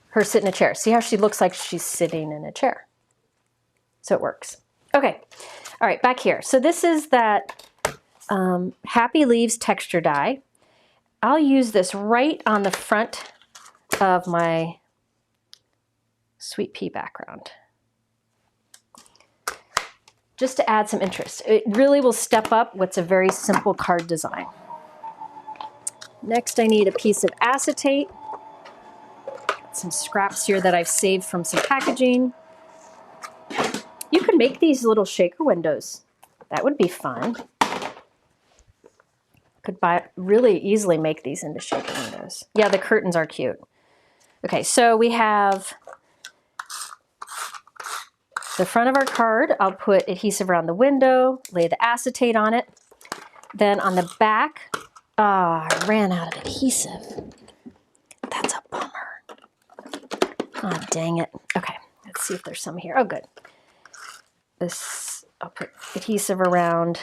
her sit in a chair. See how she looks like she's sitting in a chair. So it works. Okay, all right, back here. So this is that Happy Leaves texture die. I'll use this right on the front of my sweet pea background. Just to add some interest. It really will step up what's a very simple card design. Next, I need a piece of acetate. Some scraps here that I've saved from some packaging. You could make these little shaker windows. That would be fun. Could really easily make these into shaker windows. Yeah, the curtains are cute. Okay, so we have the front of our card. I'll put adhesive around the window, lay the acetate on it. Then on the back, I ran out of adhesive. That's a bummer. Oh, dang it. Okay, let's see if there's some here. Oh, good. This, I'll put adhesive around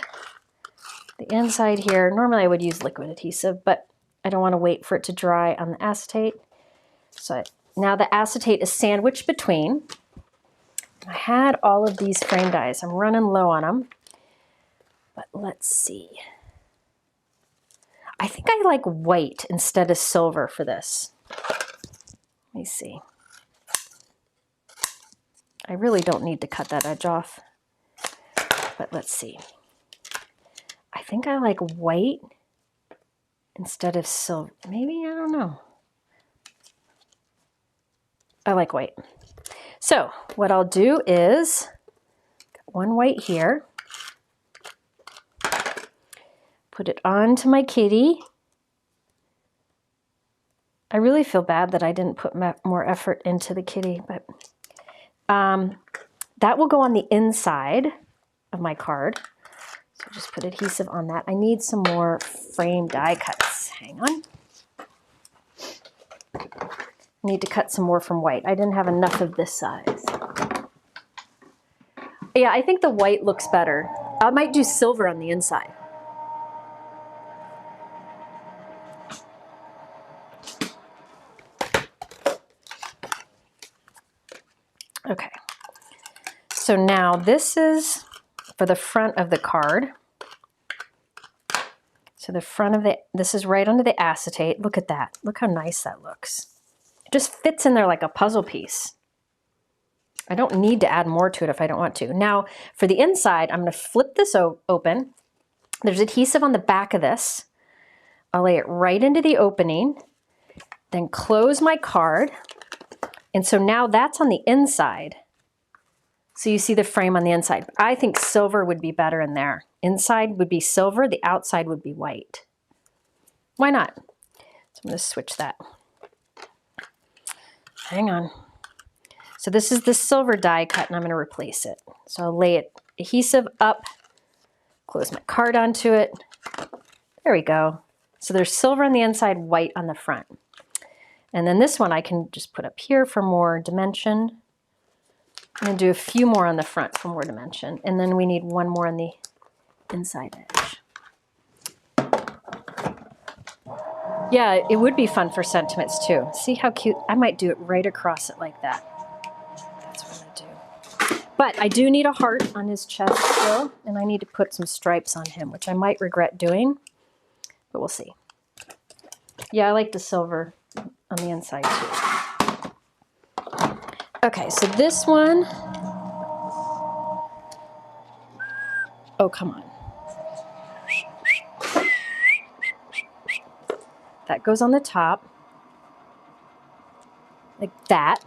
the inside here. Normally I would use liquid adhesive, but I don't want to wait for it to dry on the acetate. So now the acetate is sandwiched between. I had all of these frame dies. I'm running low on them, but let's see. I think I like white instead of silver for this. Let me see. I really don't need to cut that edge off, but let's see. I think I like white instead of silver. Maybe, I don't know. I like white. So what I'll do is, got one white here, put it onto my kitty. I really feel bad that I didn't put more effort into the kitty, but that will go on the inside of my card. So just put adhesive on that. I need some more frame die cuts. Hang on. I need to cut some more from white. I didn't have enough of this size. Yeah, I think the white looks better. I might do silver on the inside. Okay. So now this is for the front of the card. So the front of this is right under the acetate. Look at that. Look how nice that looks. It just fits in there like a puzzle piece. I don't need to add more to it if I don't want to. Now for the inside, I'm going to flip this open. There's adhesive on the back of this. I'll lay it right into the opening, then close my card. And so now that's on the inside. So you see the frame on the inside. I think silver would be better in there. Inside would be silver, the outside would be white. Why not? So I'm going to switch that. Hang on. So this is the silver die cut and I'm going to replace it. So I'll lay it adhesive up, close my card onto it. There we go. So there's silver on the inside, white on the front. And then this one I can just put up here for more dimension. I'm going to do a few more on the front for more dimension. And then we need one more on the inside edge. Yeah, it would be fun for sentiments too. See how cute? I might do it right across it like that. That's what I do. But I do need a heart on his chest still, and I need to put some stripes on him, which I might regret doing, but we'll see. Yeah, I like the silver on the inside too. Okay, so this one, oh, come on. That goes on the top, like that.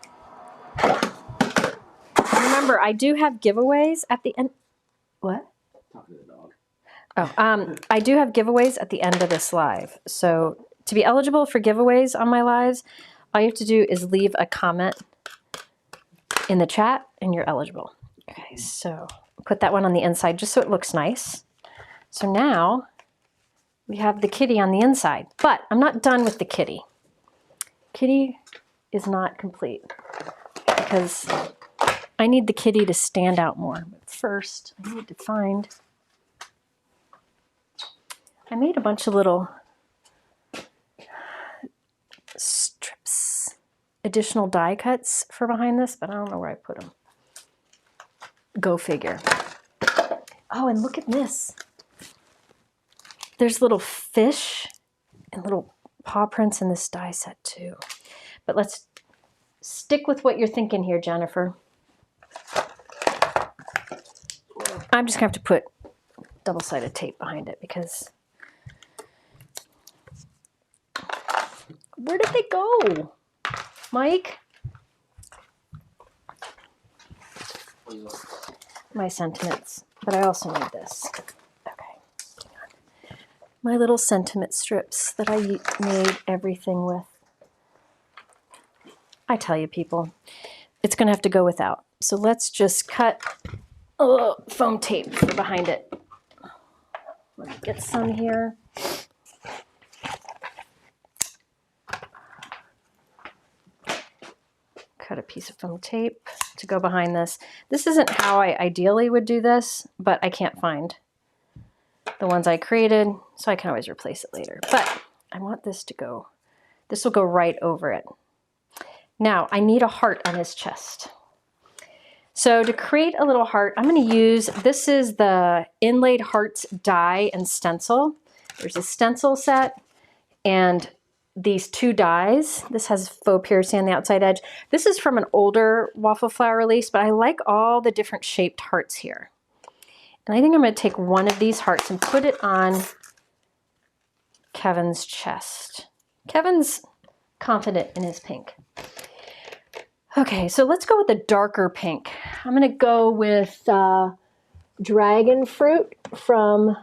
Remember, I do have giveaways at the end. What? Talking to the dog. Oh, I do have giveaways at the end of this live. So to be eligible for giveaways on my lives, all you have to do is leave a comment in the chat and you're eligible. Okay, so put that one on the inside just so it looks nice. So now we have the kitty on the inside, but I'm not done with the kitty. Kitty is not complete because I need the kitty to stand out more. But first, I need to find, I made a bunch of little strips, additional die cuts for behind this, but I don't know where I put them. Go figure. Oh, and look at this. There's little fish and little paw prints in this die set too. But let's stick with what you're thinking here, Jennifer. I'm just going to have to put double-sided tape behind it because... Where did they go? Mike? My sentiments. But I also need this. My little sentiment strips that I made everything with. I tell you people, it's going to have to go without. So let's just cut foam tape for behind it. Let me get some here. Cut a piece of foam tape to go behind this. This isn't how I ideally would do this, but I can't find the ones I created, so I can always replace it later. But I want this to go, this will go right over it. Now, I need a heart on his chest. So to create a little heart, I'm going to use, this is the Inlaid Hearts die and stencil. There's a stencil set and these 2 dies. This has faux piercing on the outside edge. This is from an older Waffle Flower release, but I like all the different shaped hearts here. And I think I'm going to take one of these hearts and put it on Kevin's chest. Kevin's confident in his pink. Okay, so let's go with the darker pink. I'm going to go with dragon fruit from,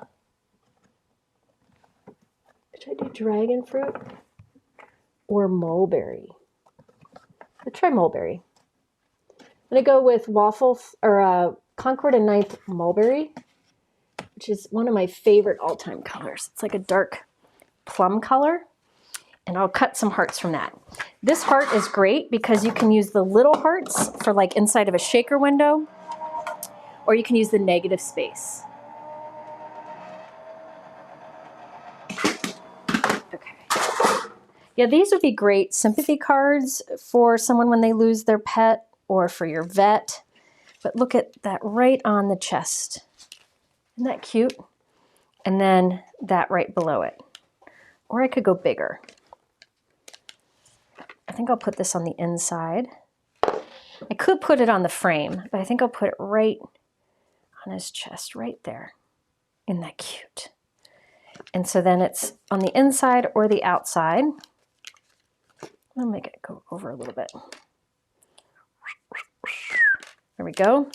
should I do dragon fruit or mulberry? Let's try mulberry. I'm going to go with Concord and Ninth mulberry, which is one of my favorite all-time colors. It's like a dark plum color. And I'll cut some hearts from that. This heart is great because you can use the little hearts for like inside of a shaker window, or you can use the negative space. Okay. Yeah, these would be great sympathy cards for someone when they lose their pet or for your vet. But look at that right on the chest. Isn't that cute? And then that right below it. Or I could go bigger. I think I'll put this on the inside. I could put it on the frame, but I think I'll put it right on his chest, right there. Isn't that cute? And so then it's on the inside or the outside. I'll make it go over a little bit. There we go.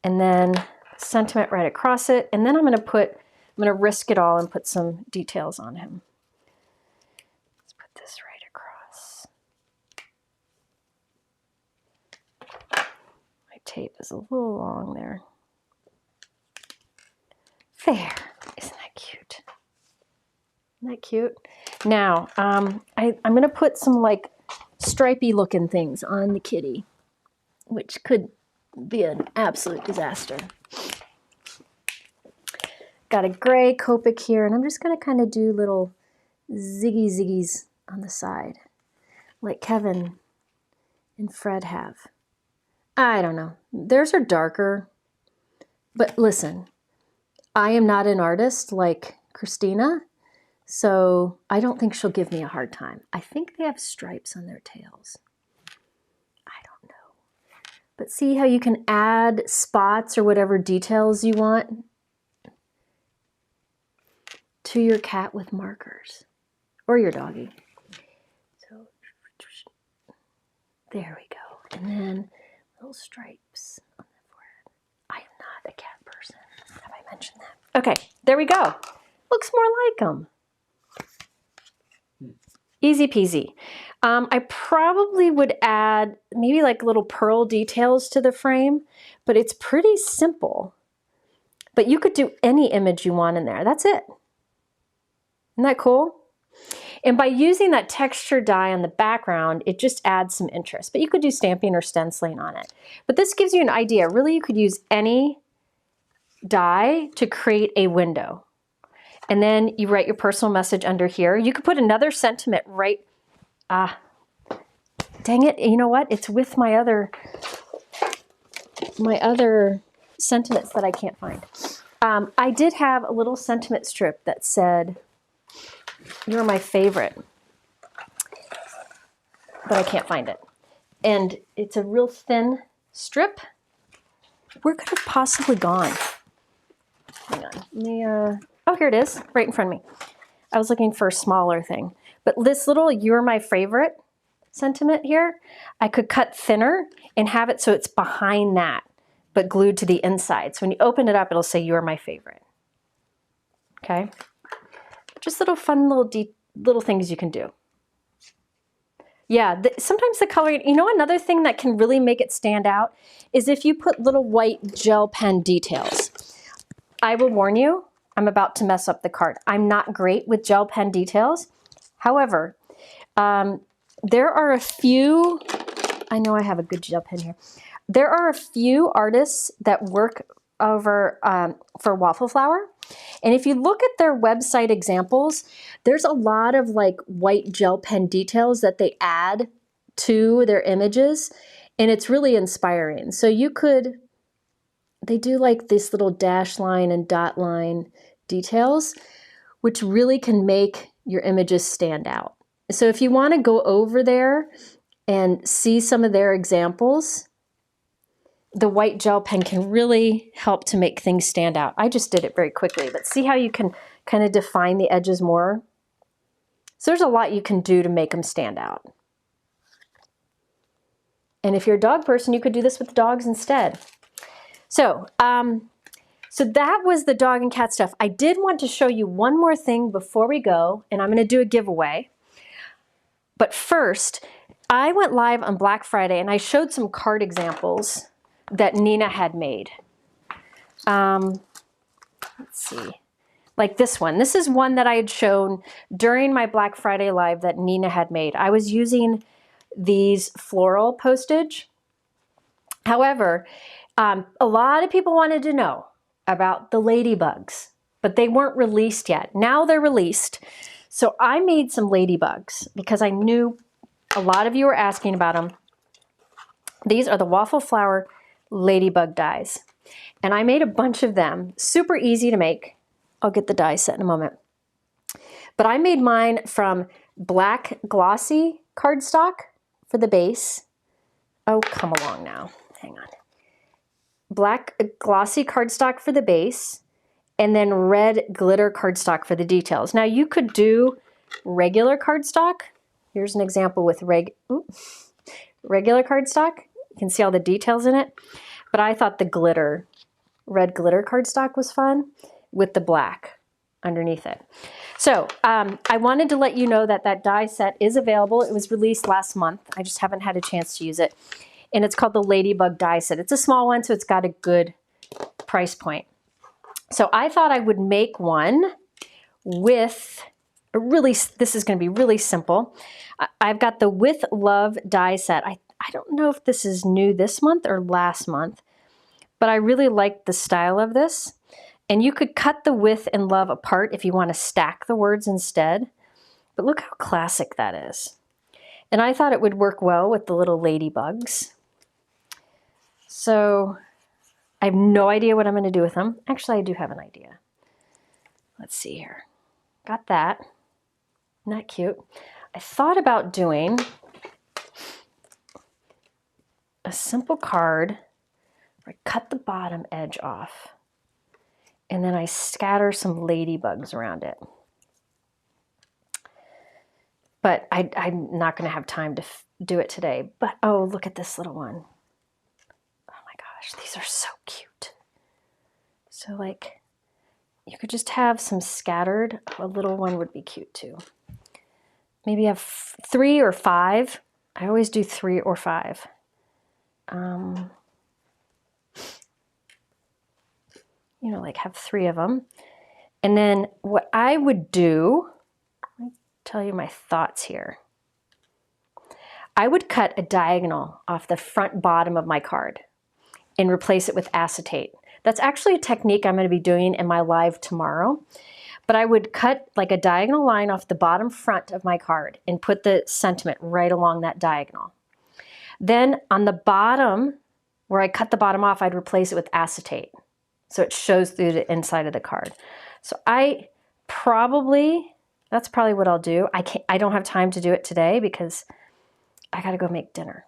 And then sentiment right across it. And then I'm going to risk it all and put some details on him. Let's put this right across. My tape is a little long there. There. Isn't that cute? Isn't that cute? Now, I'm going to put some like stripy looking things on the kitty, which could be an absolute disaster. Got a gray Copic here, and I'm just going to kind of do little ziggies on the side, like Kevin and Fred have. I don't know. Theirs are darker, but listen, I am not an artist like Christina, so I don't think she'll give me a hard time. I think they have stripes on their tails. I don't know. But see how you can add spots or whatever details you want to your cat with markers, or your doggy. So there we go. And then little stripes on the forehead. I am not a cat person. Have I mentioned that? Okay, there we go. Looks more like them. Easy peasy. I probably would add maybe like little pearl details to the frame, but it's pretty simple. But you could do any image you want in there. That's it. Isn't that cool? And by using that texture die on the background, it just adds some interest. But you could do stamping or stenciling on it. But this gives you an idea. Really, you could use any die to create a window. And then you write your personal message under here. You could put another sentiment right. Dang it. You know what? It's with my other sentiments that I can't find. I did have a little sentiment strip that said, "You're my favorite," but I can't find it. And it's a real thin strip. Where could it have possibly gone? Hang on. Let me, oh, here it is, right in front of me. I was looking for a smaller thing. But this little "you're my favorite" sentiment here, I could cut thinner and have it so it's behind that, but glued to the inside. So when you open it up, it'll say "you're my favorite." Okay? Just little fun little things you can do. Yeah, sometimes the coloring, you know, another thing that can really make it stand out is if you put little white gel pen details. I will warn you, I'm about to mess up the card. I'm not great with gel pen details. However, there are a few, I know I have a good gel pen here. There are a few artists that work over for Waffle Flower And if you look at their website examples, there's a lot of like white gel pen details that they add to their images, and it's really inspiring. So you could, they do like this little dash line and dot line details, which really can make your images stand out. So if you want to go over there and see some of their examples, the white gel pen can really help to make things stand out. I just did it very quickly, but see how you can kind of define the edges more? So there's a lot you can do to make them stand out. And if you're a dog person, you could do this with dogs instead. So, so that was the dog and cat stuff. I did want to show you one more thing before we go, and I'm going to do a giveaway. But first, I went live on Black Friday and I showed some card examples that Nina had made. Let's see, like this one. This is one that I had shown during my Black Friday live that Nina had made. I was using these floral postage. However, a lot of people wanted to know about the ladybugs, but they weren't released yet. Now they're released. So I made some ladybugs because I knew a lot of you were asking about them. These are the Waffle Flower ladybug dies. And I made a bunch of them, super easy to make. I'll get the die set in a moment. But I made mine from black glossy cardstock for the base. Oh, come along now, hang on. Black glossy cardstock for the base, and then red glitter cardstock for the details. Now you could do regular cardstock. Here's an example with regular cardstock. You can see all the details in it. But I thought the red glitter cardstock was fun with the black underneath it. So I wanted to let you know that that die set is available. It was released last month. I just haven't had a chance to use it. And it's called the Ladybug die set. It's a small one, so it's got a good price point. So I thought I would make one with a really, this is going to be really simple. I've got the With Love die set. I don't know if this is new this month or last month, but I really like the style of this. And you could cut the with and love apart if you want to stack the words instead. But look how classic that is. And I thought it would work well with the little ladybugs. So I have no idea what I'm going to do with them. Actually, I do have an idea. Let's see here. Got that. Isn't that cute? I thought about doing a simple card where I cut the bottom edge off. And then I scatter some ladybugs around it. But I'm not going to have time to do it today. But, oh, look at this little one. Oh my gosh, these are so cute. So, like, you could just have some scattered. A little one would be cute, too. Maybe have 3 or 5. I always do 3 or 5. You know, like have 3 of them. And then what I would do, let me tell you my thoughts here. I would cut a diagonal off the front bottom of my card and replace it with acetate. That's actually a technique I'm going to be doing in my live tomorrow. But I would cut like a diagonal line off the bottom front of my card and put the sentiment right along that diagonal. Then on the bottom, where I cut the bottom off, I'd replace it with acetate. So it shows through the inside of the card. So that's probably what I'll do. I don't have time to do it today because I got to go make dinner.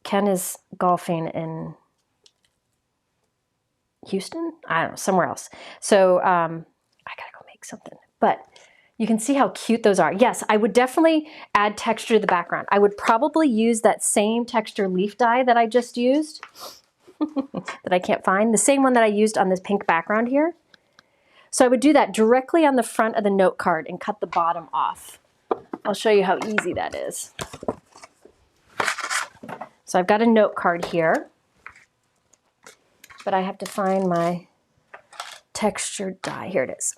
Ken is golfing in Houston? I don't know, somewhere else. So I got to go make something. But you can see how cute those are. Yes, I would definitely add texture to the background. I would probably use that same texture leaf die that I just used. That I can't find, the same one that I used on this pink background here. So I would do that directly on the front of the note card and cut the bottom off. I'll show you how easy that is. So I've got a note card here, but I have to find my textured die. Here it is.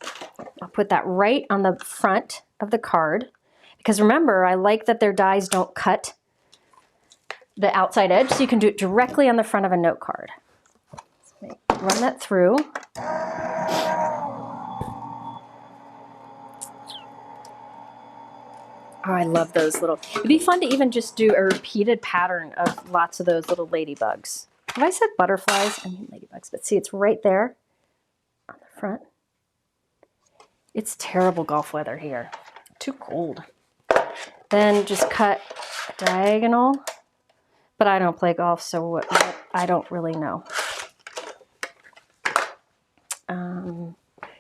I'll put that right on the front of the card because remember, I like that their dies don't cut the outside edge, so you can do it directly on the front of a note card. Run that through. Oh, I love those little, it'd be fun to even just do a repeated pattern of lots of those little ladybugs. Have I said butterflies? I mean ladybugs, but see, it's right there on the front. It's terrible golf weather here. Too cold. Then just cut a diagonal, but I don't play golf, so what I don't really know.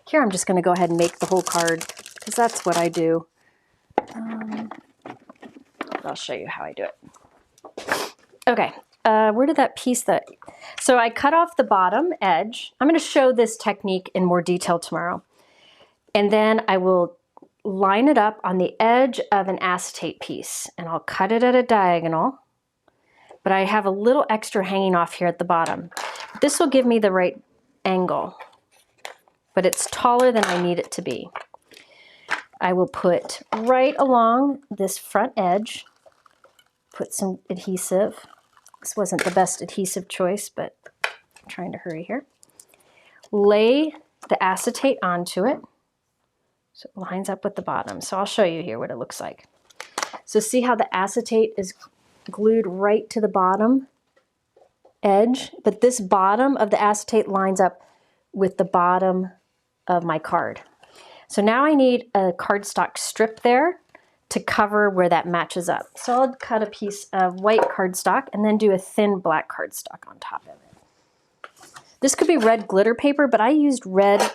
Here I'm just going to go ahead and make the whole card because that's what I do. I'll show you how I do it. Okay, where did that piece that... So I cut off the bottom edge. I'm going to show this technique in more detail tomorrow. And then I will line it up on the edge of an acetate piece. And I'll cut it at a diagonal. But I have a little extra hanging off here at the bottom. This will give me the right angle. But it's taller than I need it to be. I will put right along this front edge, put some adhesive. This wasn't the best adhesive choice, but I'm trying to hurry here. Lay the acetate onto it so it lines up with the bottom. So I'll show you here what it looks like. So see how the acetate is glued right to the bottom edge, but this bottom of the acetate lines up with the bottom of my card. So now I need a cardstock strip there to cover where that matches up. So I'll cut a piece of white cardstock and then do a thin black cardstock on top of it. This could be red glitter paper, but I used red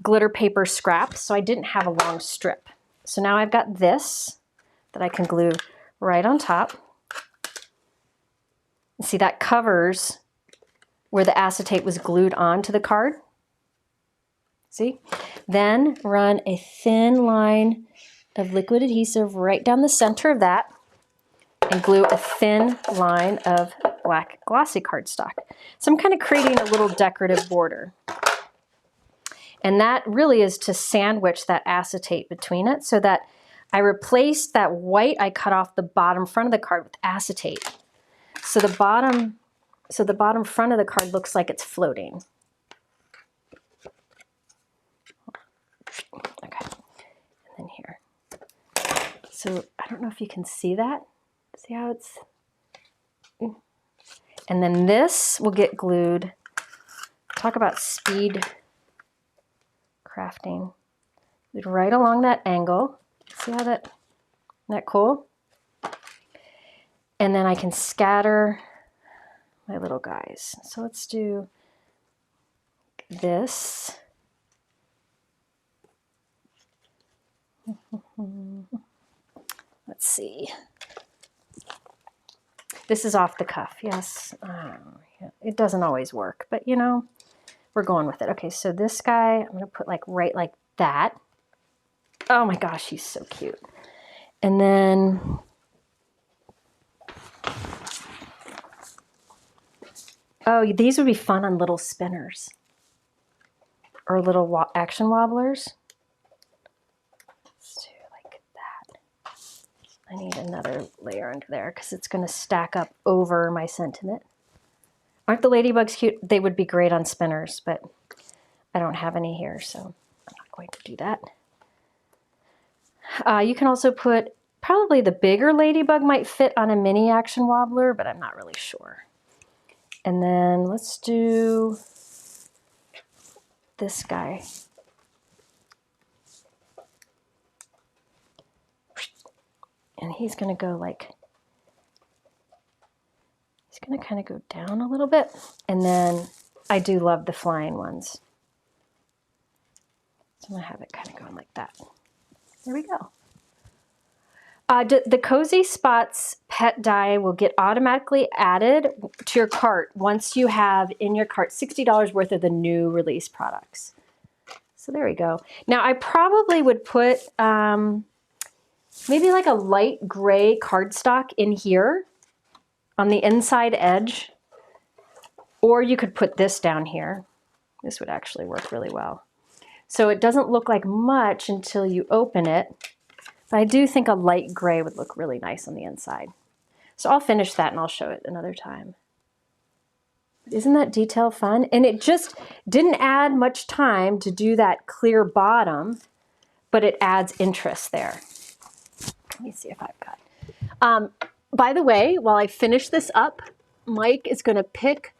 glitter paper scraps, so I didn't have a long strip. So now I've got this that I can glue right on top. See, that covers where the acetate was glued onto the card. See? Then run a thin line of liquid adhesive right down the center of that and glue a thin line of black glossy cardstock. So I'm kind of creating a little decorative border. And that really is to sandwich that acetate between it so that I replaced that white I cut off the bottom front of the card with acetate. So the bottom front of the card looks like it's floating. Okay, and then here. So I don't know if you can see that. See how it's... And then this will get glued. Talk about speed crafting. Glued right along that angle. See how that... Isn't that cool? And then I can scatter my little guys. So let's do this. Let's see. This is off the cuff, yes. It doesn't always work, but you know, we're going with it. Okay, so this guy, I'm gonna put like right like that. Oh my gosh, he's so cute. And then oh, these would be fun on little spinners or little action wobblers. Let's do like that. I need another layer under there because it's going to stack up over my sentiment. Aren't the ladybugs cute? They would be great on spinners, but I don't have any here, so I'm not going to do that. You can also put, probably the bigger ladybug might fit on a mini action wobbler, but I'm not really sure. And then let's do this guy. And he's going to go like, he's going to kind of go down a little bit. And then I do love the flying ones. So I'm going to have it kind of going like that. There we go. The Cozy Spots pet die will get automatically added to your cart once you have in your cart $60 worth of the new release products. So there we go. Now I probably would put maybe like a light gray cardstock in here on the inside edge, or you could put this down here. This would actually work really well. So it doesn't look like much until you open it. But I do think a light gray would look really nice on the inside. So I'll finish that and I'll show it another time. Isn't that detail fun? And it just didn't add much time to do that clear bottom, but it adds interest there. Let me see if I've got. By the way, while I finish this up, Mike is going to pick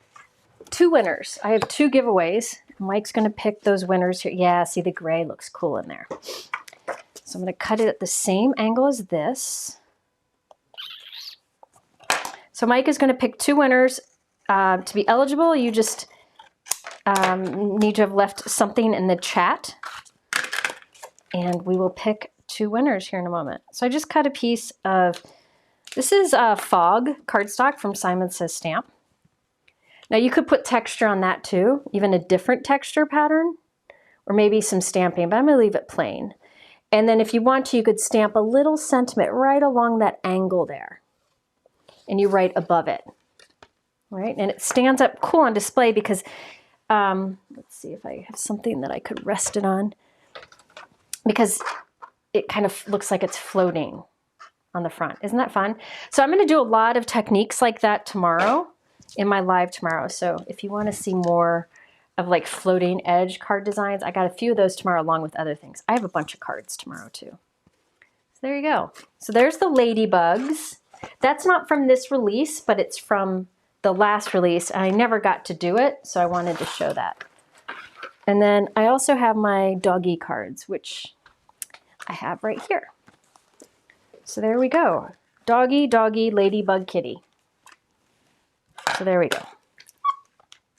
2 winners. I have 2 giveaways. Mike's going to pick those winners here. Yeah, see the gray looks cool in there. So I'm going to cut it at the same angle as this. So Mike is going to pick 2 winners. To be eligible, you just need to have left something in the chat. And we will pick 2 winners here in a moment. So I just cut a piece of, this is Fog cardstock from Simon Says Stamp. Now you could put texture on that too, even a different texture pattern, or maybe some stamping, but I'm going to leave it plain. And then if you want to, you could stamp a little sentiment right along that angle there. And you write above it. Right? And it stands up cool on display because, let's see if I have something that I could rest it on. Because it kind of looks like it's floating on the front. Isn't that fun? So I'm going to do a lot of techniques like that tomorrow in my live tomorrow. So if you want to see more of like floating edge card designs, I got a few of those tomorrow along with other things. I have a bunch of cards tomorrow too. So there you go. So there's the Ladybugs. That's not from this release, but it's from the last release. And I never got to do it, so I wanted to show that. And then I also have my doggy cards, which I have right here. So there we go. Doggy, doggy, ladybug, kitty. So there we go.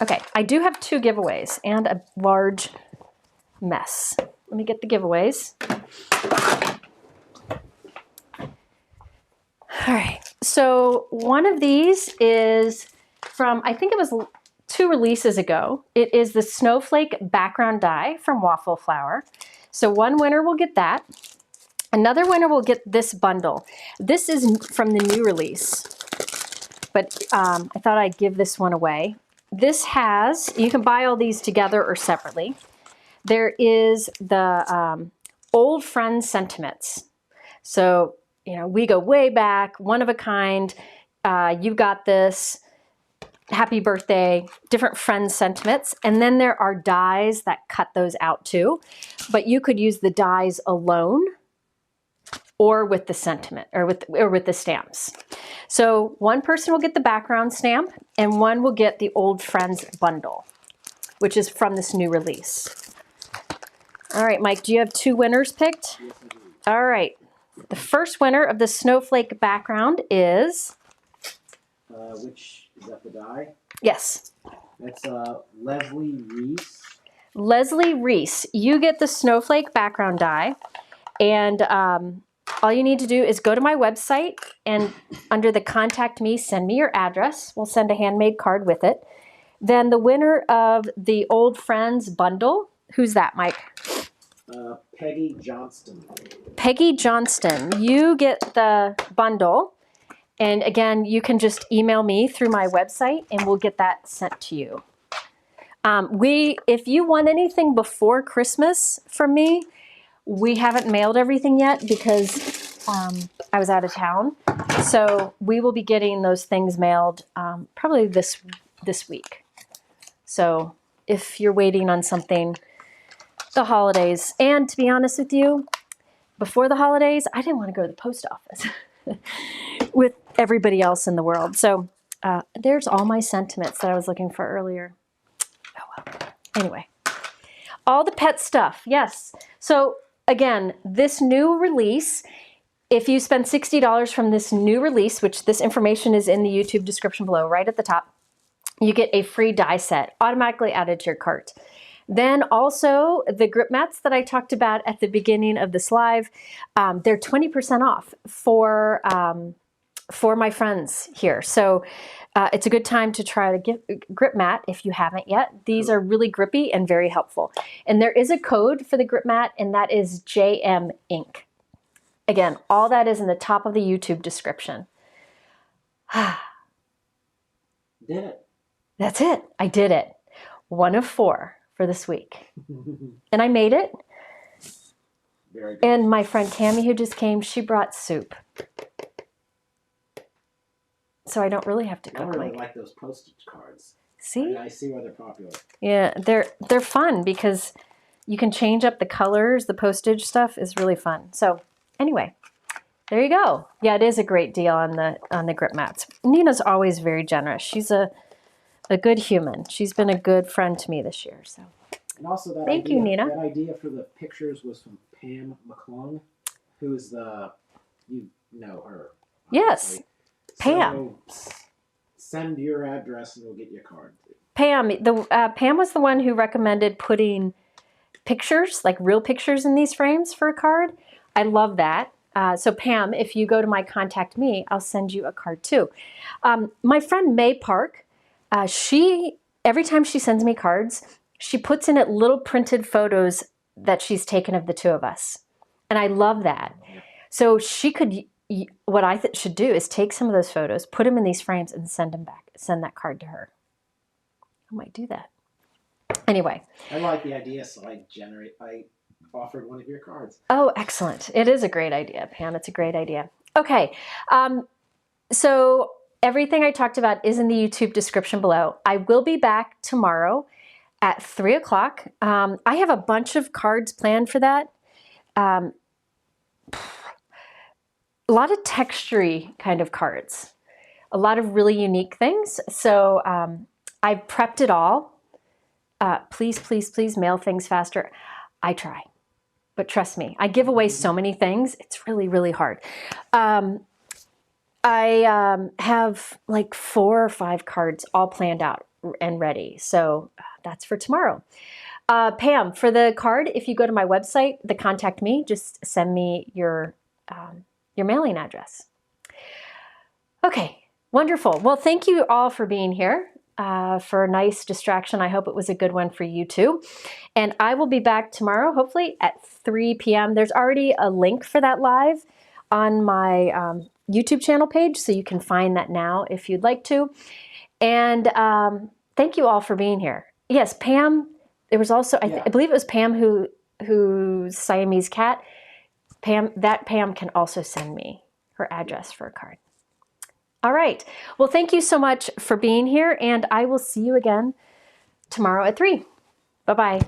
Okay, I do have 2 giveaways and a large mess. Let me get the giveaways. All right, so one of these is from, I think it was 2 releases ago. It is the Snowflake background die from Waffle Flower. So one winner will get that. Another winner will get this bundle. This is from the new release, but I thought I'd give this one away. This has, you can buy all these together or separately. There is the old friend sentiments. So, you know, we go way back, one of a kind, you got this, happy birthday, different friend sentiments. And then there are dies that cut those out too. But you could use the dies alone or with the sentiment or with the stamps. So one person will get the background stamp and one will get the old friends bundle, which is from this new release. All right, Mike, do you have 2 winners picked? Yes, I do. All right. The first winner of the Snowflake background is... Which, is that the die? Yes. That's Leslie Reese. Leslie Reese, you get the Snowflake background die. And all you need to do is go to my website and under the Contact Me, send me your address. We'll send a handmade card with it. Then the winner of the Old Friends bundle, who's that, Mike? Peggy Johnston. Peggy Johnston, you get the bundle. And again, you can just email me through my website and we'll get that sent to you. If you want anything before Christmas from me, we haven't mailed everything yet because I was out of town. So we will be getting those things mailed probably this week. So if you're waiting on something, the holidays, and to be honest with you, before the holidays, I didn't want to go to the post office with everybody else in the world. So there's all my sentiments that I was looking for earlier. Oh well. Anyway, all the pet stuff, yes. So again, this new release, if you spend $60 from this new release, which this information is in the YouTube description below, right at the top, you get a free die set automatically added to your cart. Then also the grip mats that I talked about at the beginning of this live, they're 20% off for my friends here. So it's a good time to try to get grip mat if you haven't yet. These are really grippy and very helpful. And there is a code for the grip mat, and that is JM Ink. Again, all that is in the top of the YouTube description. Did it. That's it. I did it. 1 of 4 for this week. And I made it. Very good. And my friend Cammie, who just came, she brought soup. So I don't really have to I cook. really like those postage cards. See? I see why they're popular. Yeah, they're fun because you can change up the colors. The postage stuff is really fun. So anyway, There you go. Yeah, it is a great deal on the grip mats. Nina's always very generous. She's a good human. She's been a good friend to me this year. So And also that thank idea, you, Nina. That idea for the pictures was from Pam McClung, who's you know her. Yes, Pam. So send your address and we'll get you a card. Pam, Pam was the one who recommended putting pictures, like real pictures, in these frames for a card. I love that. So Pam, if you go to my contact me, I'll send you a card too. My friend May Park, every time she sends me cards, she puts in it little printed photos that she's taken of the two of us. And I love that. So she could, what I should do is take some of those photos, put them in these frames and send them back, send that card to her. I might do that. Anyway. I like the idea, so I offered one of your cards. Oh, excellent. It is a great idea, Pam. It's a great idea. Okay. So everything I talked about is in the YouTube description below. I will be back tomorrow at 3 o'clock. I have a bunch of cards planned for that. A lot of textury kind of cards. A lot of really unique things. So I've prepped it all. Please, please, please mail things faster. I try. But trust me, I give away so many things. It's really, really hard. I have like 4 or 5 cards all planned out and ready. So that's for tomorrow. Pam, for the card, if you go to my website, the contact me, just send me your mailing address. Okay, wonderful. Well, thank you all for being here. For a nice distraction. I hope it was a good one for you too. And I will be back tomorrow, hopefully at 3 p.m. There's already a link for that live on my YouTube channel page, so you can find that now if you'd like to. And thank you all for being here. Yes, Pam, there was also, I believe it was Pam who's Siamese cat. That Pam can also send me her address for a card. All right. Well, thank you so much for being here, and I will see you again tomorrow at 3. Bye-bye.